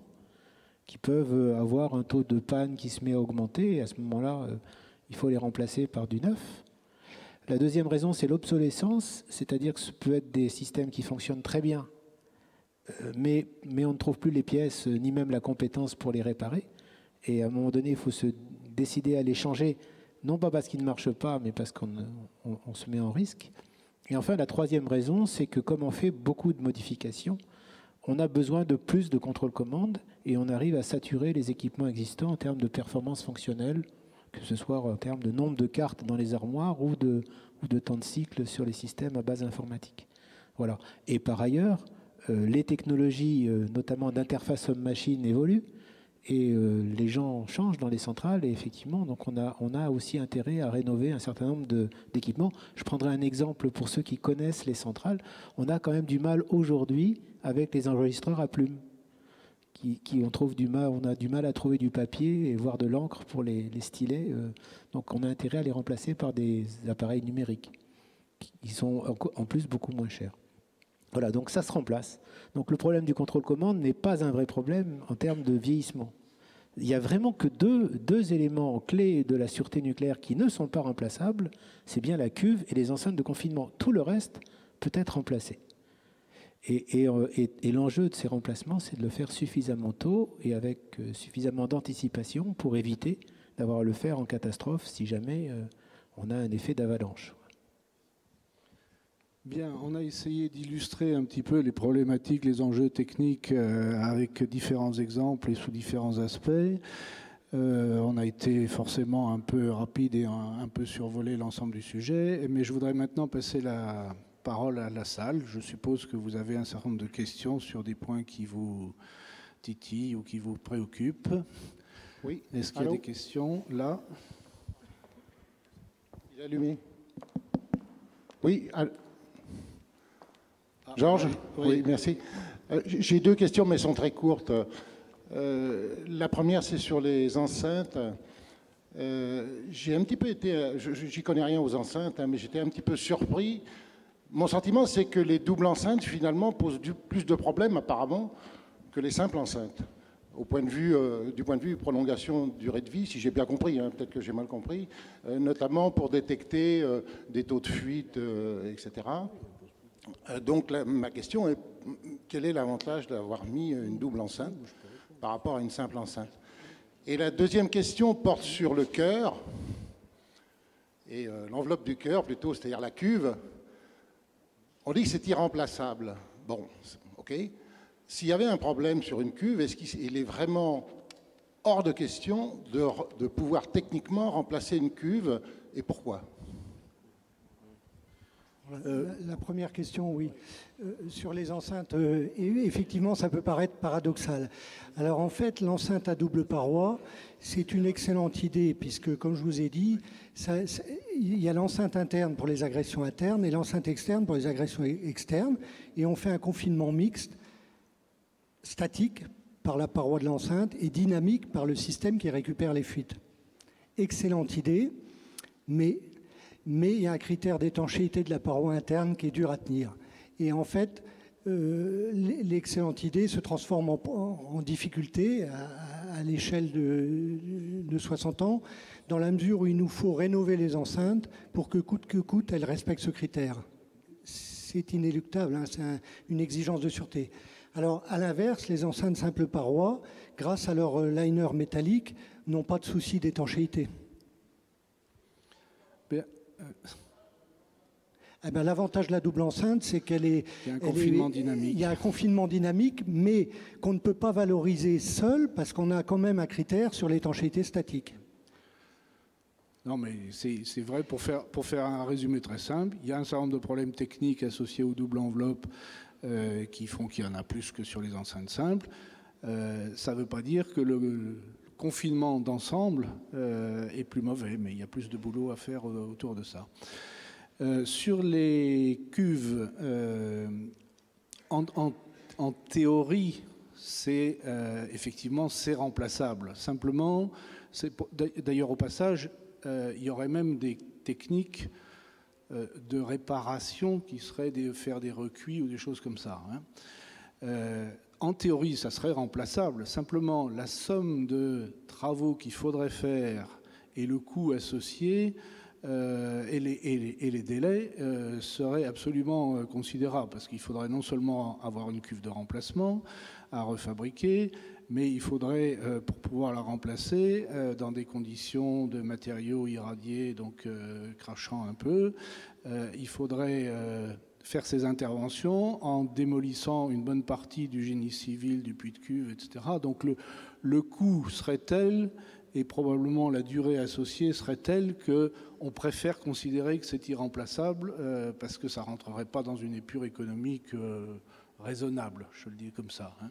qui peuvent avoir un taux de panne qui se met à augmenter. Et à ce moment-là, il faut les remplacer par du neuf. La deuxième raison, c'est l'obsolescence, c'est-à-dire que ce peut être des systèmes qui fonctionnent très bien, mais on ne trouve plus les pièces, ni même la compétence pour les réparer. Et à un moment donné, il faut se décider à les changer, non pas parce qu'ils ne marchent pas, mais parce qu'on se met en risque. Et enfin, la troisième raison, c'est que comme on fait beaucoup de modifications, on a besoin de plus de contrôle-commande et on arrive à saturer les équipements existants en termes de performance fonctionnelle, que ce soit en termes de nombre de cartes dans les armoires ou de temps de cycle sur les systèmes à base informatique. Voilà. Et par ailleurs, les technologies, notamment d'interface homme-machine, évoluent et les gens changent dans les centrales et effectivement, donc on a aussi intérêt à rénover un certain nombre d'équipements. Je prendrai un exemple pour ceux qui connaissent les centrales. On a quand même du mal aujourd'hui avec les enregistreurs à plumes. On a du mal à trouver du papier et voire de l'encre pour les stylets. Donc on a intérêt à les remplacer par des appareils numériques qui sont en plus beaucoup moins chers. Voilà, donc ça se remplace. Donc le problème du contrôle-commande n'est pas un vrai problème en termes de vieillissement. Il n'y a vraiment que deux éléments clés de la sûreté nucléaire qui ne sont pas remplaçables, c'est bien la cuve et les enceintes de confinement. Tout le reste peut être remplacé. Et l'enjeu de ces remplacements, c'est de le faire suffisamment tôt et avec suffisamment d'anticipation pour éviter d'avoir à le faire en catastrophe si jamais on a un effet d'avalanche. Bien, on a essayé d'illustrer un petit peu les problématiques, les enjeux techniques avec différents exemples et sous différents aspects. On a été forcément un peu rapide et un peu survolé l'ensemble du sujet, mais je voudrais maintenant passer la parole à la salle. Je suppose que vous avez un certain nombre de questions sur des points qui vous titillent ou qui vous préoccupent. Oui. Est-ce qu'il y a des questions là? Il est allumé. Oui. Georges? Oui, merci. J'ai deux questions, mais elles sont très courtes. La première, c'est sur les enceintes. J'ai un petit peu été, j'y connais rien aux enceintes, mais j'étais un petit peu surpris. Mon sentiment, c'est que les doubles enceintes, finalement, posent plus de problèmes, apparemment, que les simples enceintes. Du point de vue prolongation durée de vie, si j'ai bien compris, hein, peut-être que j'ai mal compris, notamment pour détecter des taux de fuite, etc. Donc ma question est, quel est l'avantage d'avoir mis une double enceinte par rapport à une simple enceinte? Et la deuxième question porte sur le cœur, et l'enveloppe du cœur plutôt, c'est-à-dire la cuve. On dit que c'est irremplaçable. Bon, ok. S'il y avait un problème sur une cuve, est-ce qu'il est vraiment hors de question de pouvoir techniquement remplacer une cuve, et pourquoi? La première question, oui. Sur les enceintes, effectivement, ça peut paraître paradoxal. Alors en fait, l'enceinte à double paroi, c'est une excellente idée, puisque, comme je vous ai dit, il y a l'enceinte interne pour les agressions internes et l'enceinte externe pour les agressions externes, et on fait un confinement mixte, statique par la paroi de l'enceinte et dynamique par le système qui récupère les fuites. Excellente idée, mais il y a un critère d'étanchéité de la paroi interne qui est dur à tenir. Et en fait, l'excellente idée se transforme en difficulté à l'échelle de 60 ans, dans la mesure où il nous faut rénover les enceintes pour que coûte, elles respectent ce critère. C'est inéluctable, hein, c'est une exigence de sûreté. Alors, à l'inverse, les enceintes simple paroi, grâce à leur liner métallique, n'ont pas de souci d'étanchéité. L'avantage de la double enceinte, c'est qu'elle est... Il y a un confinement dynamique. Il y a un confinement dynamique, mais qu'on ne peut pas valoriser seul parce qu'on a quand même un critère sur l'étanchéité statique. Non, mais c'est vrai, pour faire un résumé très simple, il y a un certain nombre de problèmes techniques associés aux doubles enveloppes qui font qu'il y en a plus que sur les enceintes simples. Ça ne veut pas dire que le confinement d'ensemble est plus mauvais, mais il y a plus de boulot à faire autour de ça. Sur les cuves, en théorie, effectivement, c'est remplaçable. Simplement, d'ailleurs au passage, il y aurait même des techniques de réparation qui seraient de faire des recuits ou des choses comme ça. En théorie, ça serait remplaçable. Simplement, la somme de travaux qu'il faudrait faire et le coût associé et les délais seraient absolument considérables, parce qu'il faudrait non seulement avoir une cuve de remplacement à refabriquer, mais il faudrait, pour pouvoir la remplacer, dans des conditions de matériaux irradiés, donc crachant un peu, il faudrait faire ces interventions en démolissant une bonne partie du génie civil, du puits de cuve, etc. Donc le coût serait tel, et probablement la durée associée serait telle qu'on préfère considérer que c'est irremplaçable parce que ça ne rentrerait pas dans une épure économique raisonnable, je le dis comme ça. Hein.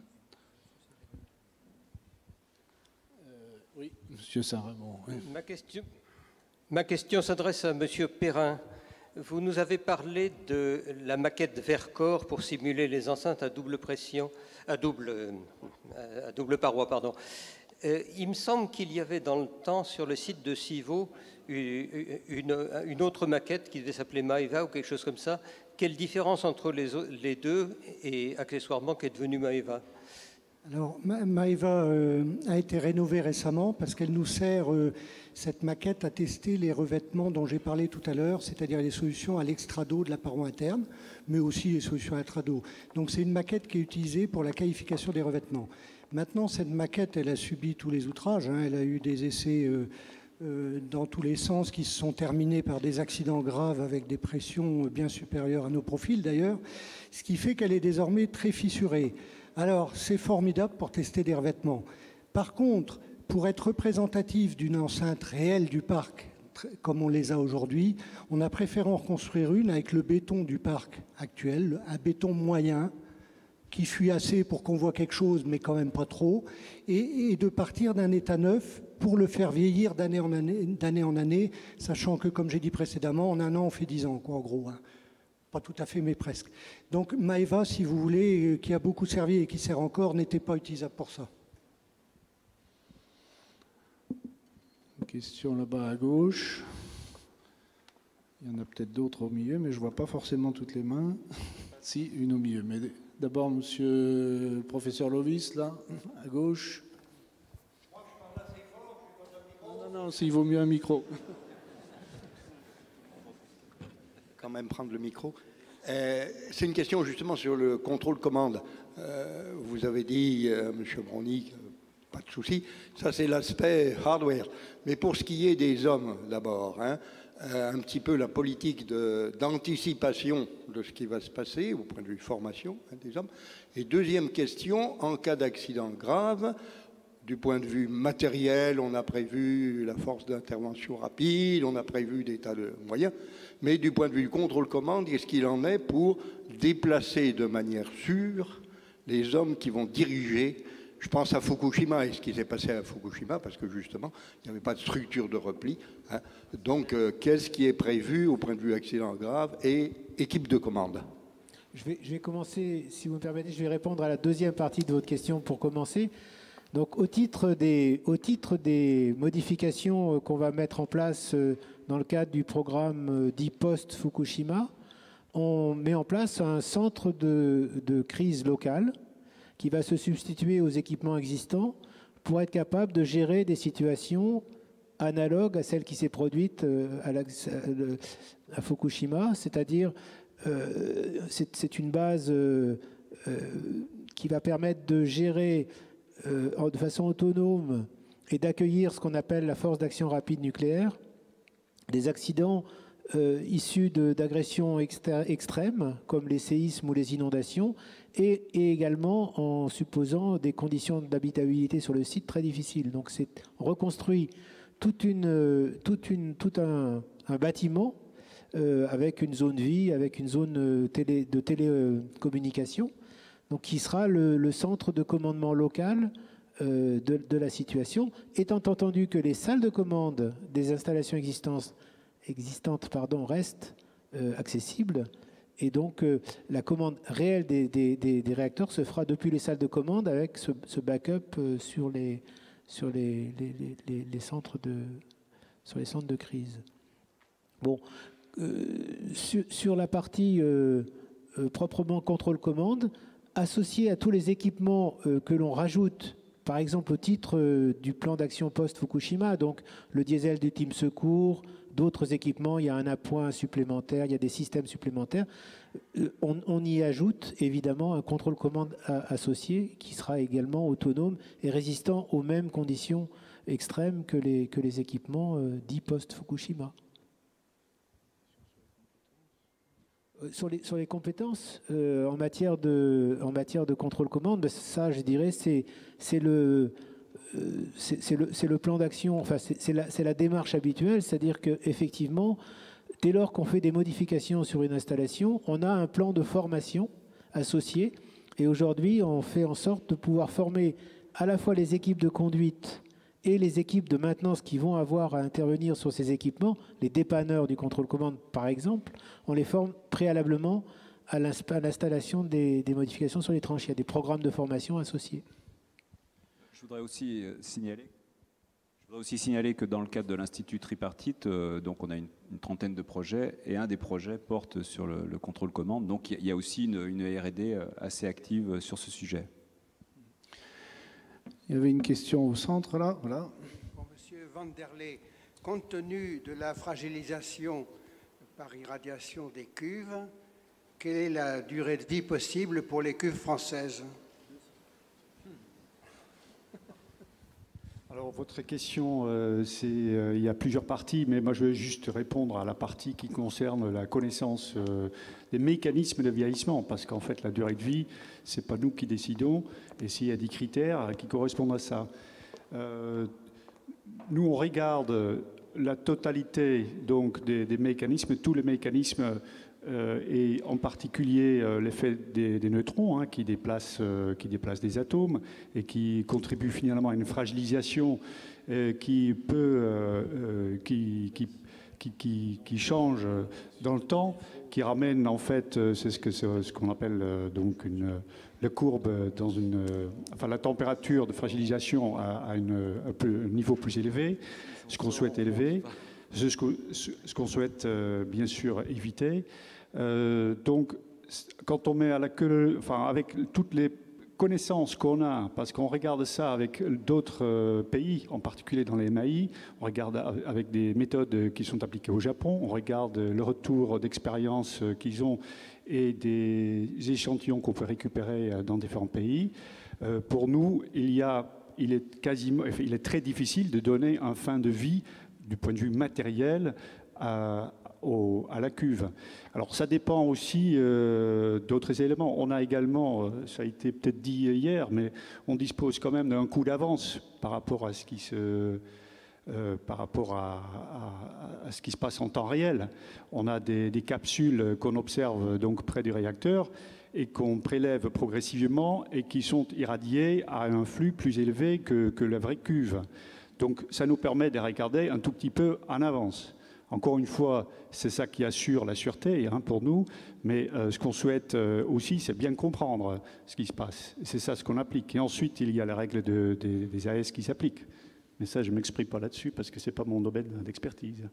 Oui, Monsieur Saint-Raymond. Oui. Ma question s'adresse à Monsieur Perrin. Vous nous avez parlé de la maquette Vercors pour simuler les enceintes à double pression, à double paroi, pardon. Il me semble qu'il y avait dans le temps, sur le site de Civaux, une autre maquette qui devait s'appeler Maeva ou quelque chose comme ça. Quelle différence entre les deux et accessoirement qu'est devenue Maeva? Alors, Maeva a été rénovée récemment parce qu'elle nous sert, cette maquette, à tester les revêtements dont j'ai parlé tout à l'heure, c'est-à-dire les solutions à l'extrado de la paroi interne, mais aussi les solutions intrado. Donc, c'est une maquette qui est utilisée pour la qualification des revêtements. Maintenant, cette maquette, elle a subi tous les outrages. Hein. Elle a eu des essais dans tous les sens qui se sont terminés par des accidents graves avec des pressions bien supérieures à nos profils d'ailleurs, ce qui fait qu'elle est désormais très fissurée. Alors, c'est formidable pour tester des revêtements. Par contre, pour être représentatif d'une enceinte réelle du parc, comme on les a aujourd'hui, on a préféré en reconstruire une avec le béton du parc actuel, un béton moyen, qui fuit assez pour qu'on voit quelque chose, mais quand même pas trop, et de partir d'un état neuf pour le faire vieillir d'année en année, sachant que, comme j'ai dit précédemment, en un an, on fait 10 ans, quoi, en gros. Hein. Pas tout à fait, mais presque. Donc Maeva, si vous voulez, qui a beaucoup servi et qui sert encore, n'était pas utilisable pour ça. Une question là-bas à gauche. Il y en a peut-être d'autres au milieu, mais je ne vois pas forcément toutes les mains. Si, une au milieu. Mais d'abord, monsieur le professeur Lovis, là, à gauche. Je crois que je parle assez fort. Non, s'il vaut mieux un micro. Quand même prendre le micro. C'est une question justement sur le contrôle-commande. Vous avez dit, M. Browning, pas de souci, ça c'est l'aspect hardware. Mais pour ce qui est des hommes d'abord, hein, un petit peu la politique d'anticipation de ce qui va se passer au point de vue formation, hein, des hommes. Et deuxième question, en cas d'accident grave, Du point de vue matériel, on a prévu la force d'intervention rapide, on a prévu des tas de moyens, mais du point de vue du contrôle-commande, qu'est-ce qu'il en est pour déplacer de manière sûre les hommes qui vont diriger? Je pense à Fukushima et ce qui s'est passé à Fukushima, parce que justement, il n'y avait pas de structure de repli. Hein. Donc, qu'est-ce qui est prévu au point de vue accident grave et équipe de commande? Je vais commencer, si vous me permettez, je vais répondre à la deuxième partie de votre question pour commencer. Donc, au titre des modifications qu'on va mettre en place dans le cadre du programme dit post-Fukushima, on met en place un centre de crise locale qui va se substituer aux équipements existants pour être capable de gérer des situations analogues à celles qui s'est produite à Fukushima, c'est-à-dire c'est une base qui va permettre de gérer de façon autonome et d'accueillir ce qu'on appelle la force d'action rapide nucléaire, des accidents issus d'agressions extrêmes, comme les séismes ou les inondations, et également en supposant des conditions d'habitabilité sur le site très difficiles. Donc on reconstruit tout un bâtiment avec une zone vie, avec une zone de télécommunication, donc qui sera le centre de commandement local de la situation, étant entendu que les salles de commande des installations existantes restent accessibles. Et donc, la commande réelle des réacteurs se fera depuis les salles de commande avec ce backup sur les centres de crise. Bon, sur la partie proprement contrôle-commande, associé à tous les équipements que l'on rajoute, par exemple au titre du plan d'action post-Fukushima, donc le diesel du team secours, d'autres équipements, il y a un appoint supplémentaire, il y a des systèmes supplémentaires. On y ajoute évidemment un contrôle-commande associé qui sera également autonome et résistant aux mêmes conditions extrêmes que les équipements dits post-Fukushima. Sur les compétences en matière de contrôle-commande, ça, je dirais, c'est le plan d'action, enfin, c'est la démarche habituelle, c'est-à-dire qu'effectivement, dès lors qu'on fait des modifications sur une installation, on a un plan de formation associé. Et aujourd'hui, on fait en sorte de pouvoir former à la fois les équipes de conduite et les équipes de maintenance qui vont avoir à intervenir sur ces équipements, les dépanneurs du contrôle-commande par exemple, on les forme préalablement à l'installation des modifications sur les tranches. Il y a des programmes de formation associés. Je voudrais aussi signaler que dans le cadre de l'Institut tripartite, donc on a une trentaine de projets et un des projets porte sur le contrôle-commande. Donc il y a aussi une R&D assez active sur ce sujet. Il y avait une question au centre, là. Voilà. Pour Monsieur Vanderlei, compte tenu de la fragilisation par irradiation des cuves, quelle est la durée de vie possible pour les cuves françaises? Alors, votre question, il y a plusieurs parties, mais moi je vais juste répondre à la partie qui concerne la connaissance des mécanismes de vieillissement, parce qu'en fait, la durée de vie, ce n'est pas nous qui décidons, et s'il y a des critères qui correspondent à ça. Nous, on regarde la totalité donc, des mécanismes, tous les mécanismes, et en particulier l'effet des neutrons qui déplacent des atomes et qui contribuent finalement à une fragilisation qui change dans le temps, qui ramène en fait, c'est ce qu'on appelle donc la courbe la température de fragilisation à un niveau plus élevé, ce qu'on souhaite élever, ce qu'on souhaite bien sûr éviter. Donc, quand on met avec toutes les connaissances qu'on a, parce qu'on regarde ça avec d'autres pays, en particulier dans les MAI, on regarde avec des méthodes qui sont appliquées au Japon, on regarde le retour d'expérience qu'ils ont et des échantillons qu'on peut récupérer dans différents pays. Pour nous, il est très difficile de donner un fin de vie du point de vue matériel à la cuve. Alors ça dépend aussi d'autres éléments. On a également, ça a été peut-être dit hier, mais on dispose quand même d'un coup d'avance par rapport à ce qui se... par rapport à ce qui se passe en temps réel. On a des capsules qu'on observe donc près du réacteur et qu'on prélève progressivement et qui sont irradiées à un flux plus élevé que la vraie cuve. Donc ça nous permet de regarder un tout petit peu en avance. Encore une fois, c'est ça qui assure la sûreté pour nous, mais ce qu'on souhaite aussi, c'est bien comprendre ce qui se passe. C'est ça ce qu'on applique. Et ensuite, il y a la règle des AS qui s'appliquent. Mais ça, je ne m'exprime pas là-dessus parce que ce n'est pas mon domaine d'expertise.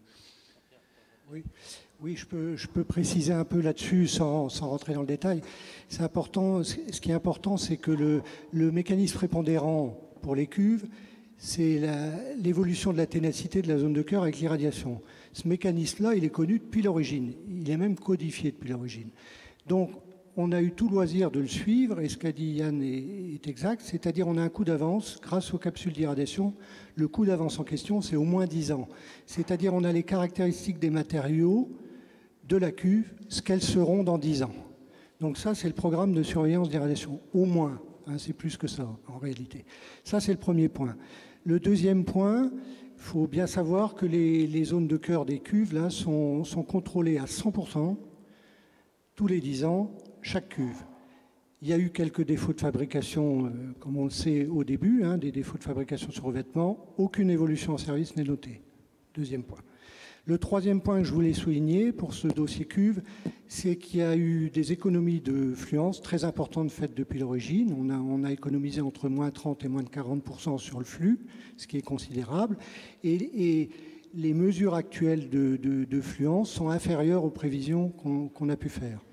Oui, je peux préciser un peu là-dessus sans rentrer dans le détail. C'est important. Ce qui est important, c'est que le mécanisme prépondérant pour les cuves, c'est l'évolution de la ténacité de la zone de cœur avec l'irradiation. Ce mécanisme-là, il est connu depuis l'origine. Il est même codifié depuis l'origine. Donc, on a eu tout loisir de le suivre, et ce qu'a dit Yann est exact, c'est-à-dire on a un coup d'avance grâce aux capsules d'irradiation. Le coup d'avance en question, c'est au moins 10 ans. C'est-à-dire on a les caractéristiques des matériaux de la cuve, ce qu'elles seront dans 10 ans. Donc ça, c'est le programme de surveillance d'irradiation, au moins. C'est plus que ça, en réalité. Ça, c'est le premier point. Le deuxième point, il faut bien savoir que les zones de cœur des cuves là, sont contrôlées à 100% tous les 10 ans, chaque cuve. Il y a eu quelques défauts de fabrication, comme on le sait au début, des défauts de fabrication sur revêtement. Aucune évolution en service n'est notée. Deuxième point. Le troisième point que je voulais souligner pour ce dossier cuve, c'est qu'il y a eu des économies de fluence très importantes faites depuis l'origine. On a économisé entre moins 30 et moins de 40% sur le flux, ce qui est considérable. Et les mesures actuelles de fluence sont inférieures aux prévisions qu'on a pu faire.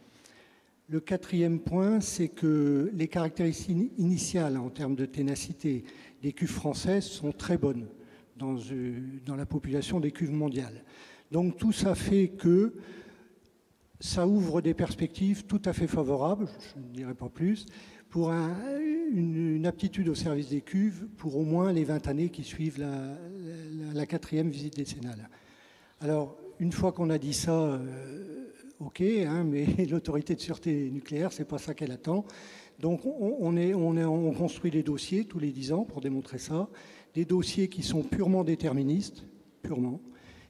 Le quatrième point, c'est que les caractéristiques initiales en termes de ténacité des cuves françaises sont très bonnes dans la population des cuves mondiales. Donc tout ça fait que ça ouvre des perspectives tout à fait favorables, je ne dirais pas plus, pour une aptitude au service des cuves pour au moins les 20 années qui suivent la quatrième visite décennale. Alors, une fois qu'on a dit ça, OK, mais l'autorité de sûreté nucléaire, c'est pas ça qu'elle attend. Donc on construit des dossiers tous les 10 ans pour démontrer ça, des dossiers qui sont purement déterministes,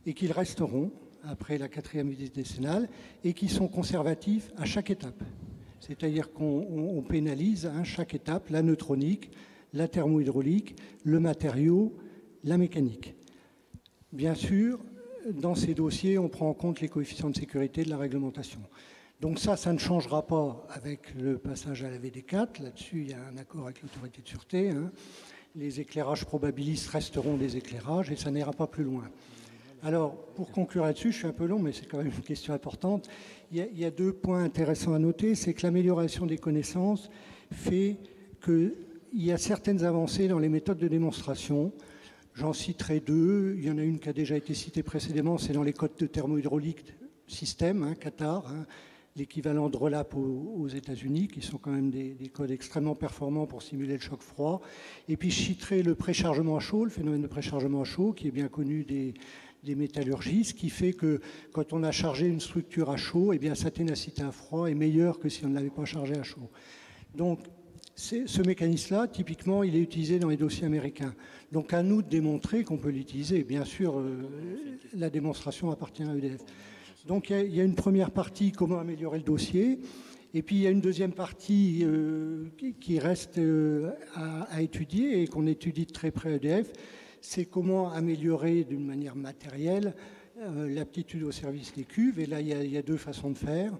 et qu'ils resteront après la quatrième visite décennale, et qui sont conservatifs à chaque étape. C'est-à-dire qu'on pénalise à chaque étape la neutronique, la thermohydraulique, le matériau, la mécanique. Bien sûr, dans ces dossiers, on prend en compte les coefficients de sécurité de la réglementation. Donc ça ne changera pas avec le passage à la VD4. Là-dessus, il y a un accord avec l'autorité de sûreté. Les éclairages probabilistes resteront des éclairages et ça n'ira pas plus loin. Alors, pour conclure là-dessus, je suis un peu long, mais c'est quand même une question importante. Il y a 2 points intéressants à noter. C'est que l'amélioration des connaissances fait qu'il y a certaines avancées dans les méthodes de démonstration. J'en citerai 2. Il y en a une qui a déjà été citée précédemment, c'est dans les codes de thermohydraulique système, Qatar, l'équivalent de RELAP aux États-Unis, qui sont quand même des codes extrêmement performants pour simuler le choc froid. Et puis je citerai le préchargement à chaud, le phénomène de préchargement à chaud, qui est bien connu des métallurgistes, qui fait que quand on a chargé une structure à chaud, eh bien sa ténacité à froid est meilleure que si on ne l'avait pas chargée à chaud. Donc ce mécanisme-là, typiquement, il est utilisé dans les dossiers américains. Donc à nous de démontrer qu'on peut l'utiliser. Bien sûr, la démonstration appartient à EDF. Donc il y a une première partie, comment améliorer le dossier, et puis il y a une deuxième partie qui reste à étudier et qu'on étudie de très près à EDF, c'est comment améliorer d'une manière matérielle l'aptitude au service des cuves. Et là, il y a 2 façons de faire.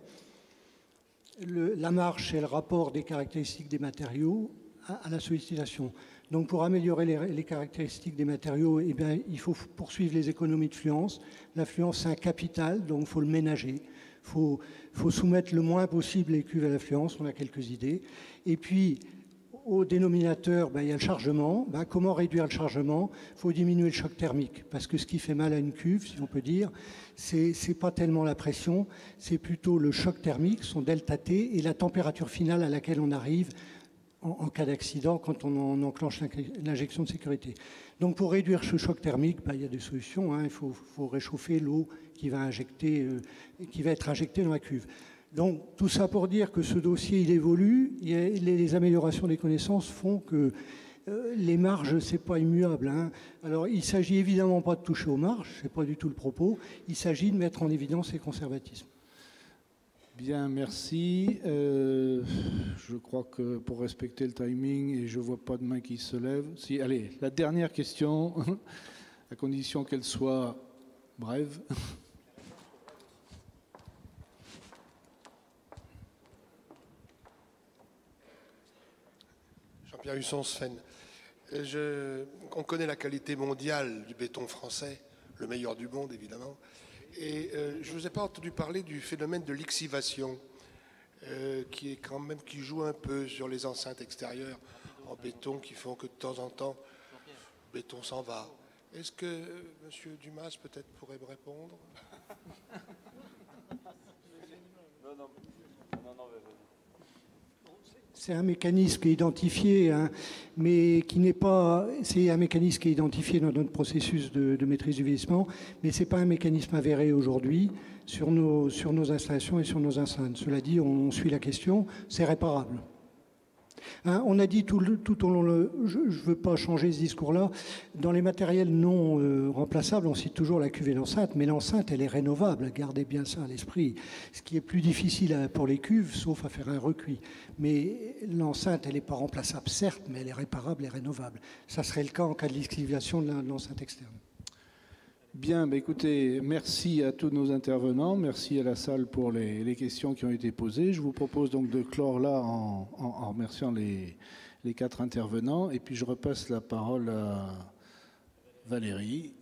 La marche et le rapport des caractéristiques des matériaux à la sollicitation. Donc pour améliorer les caractéristiques des matériaux, eh bien, il faut poursuivre les économies de fluence. La fluence, c'est un capital, donc il faut le ménager. Il faut soumettre le moins possible les cuves à la fluence, on a quelques idées. Et puis, au dénominateur, il y a le chargement. Comment réduire le chargement? Il faut diminuer le choc thermique, parce que ce qui fait mal à une cuve, si on peut dire, c'est pas tellement la pression, c'est plutôt le choc thermique, son delta T, et la température finale à laquelle on arrive en cas d'accident quand on enclenche l'injection de sécurité. Donc pour réduire ce choc thermique, il y a des solutions. Hein. Il faut réchauffer l'eau qui va être injectée dans la cuve. Donc tout ça pour dire que ce dossier, il évolue. Les améliorations des connaissances font que les marges, ce n'est pas immuable. Hein. Alors il ne s'agit évidemment pas de toucher aux marges, ce n'est pas du tout le propos. Il s'agit de mettre en évidence les conservatismes. Bien, merci. Je crois que pour respecter le timing, et je ne vois pas de main qui se lève. Si, allez, la dernière question, à condition qu'elle soit brève. Jean-Pierre Husson, Sven. On connaît la qualité mondiale du béton français, le meilleur du monde évidemment. Et je ne vous ai pas entendu parler du phénomène de lixivation qui joue un peu sur les enceintes extérieures en béton qui font que de temps en temps le béton s'en va. Est-ce que M. Dumas peut-être pourrait me répondre? C'est un mécanisme qui est identifié, hein, mais qui n'est pas. C'est un mécanisme qui est identifié dans notre processus de maîtrise du vieillissement, mais ce n'est pas un mécanisme avéré aujourd'hui sur nos installations et sur nos enceintes. Cela dit, on suit la question, c'est réparable. Hein, on a dit tout au long, je ne veux pas changer ce discours-là, dans les matériels non remplaçables, on cite toujours la cuve et l'enceinte, mais l'enceinte, elle est rénovable, gardez bien ça à l'esprit. Ce qui est plus difficile pour les cuves, sauf à faire un recuit. Mais l'enceinte, elle n'est pas remplaçable, certes, mais elle est réparable et rénovable. Ça serait le cas en cas de liquidation de l'enceinte externe. Bien, écoutez, merci à tous nos intervenants, merci à la salle pour les questions qui ont été posées. Je vous propose donc de clore là en remerciant les 4 intervenants. Et puis je repasse la parole à Valérie.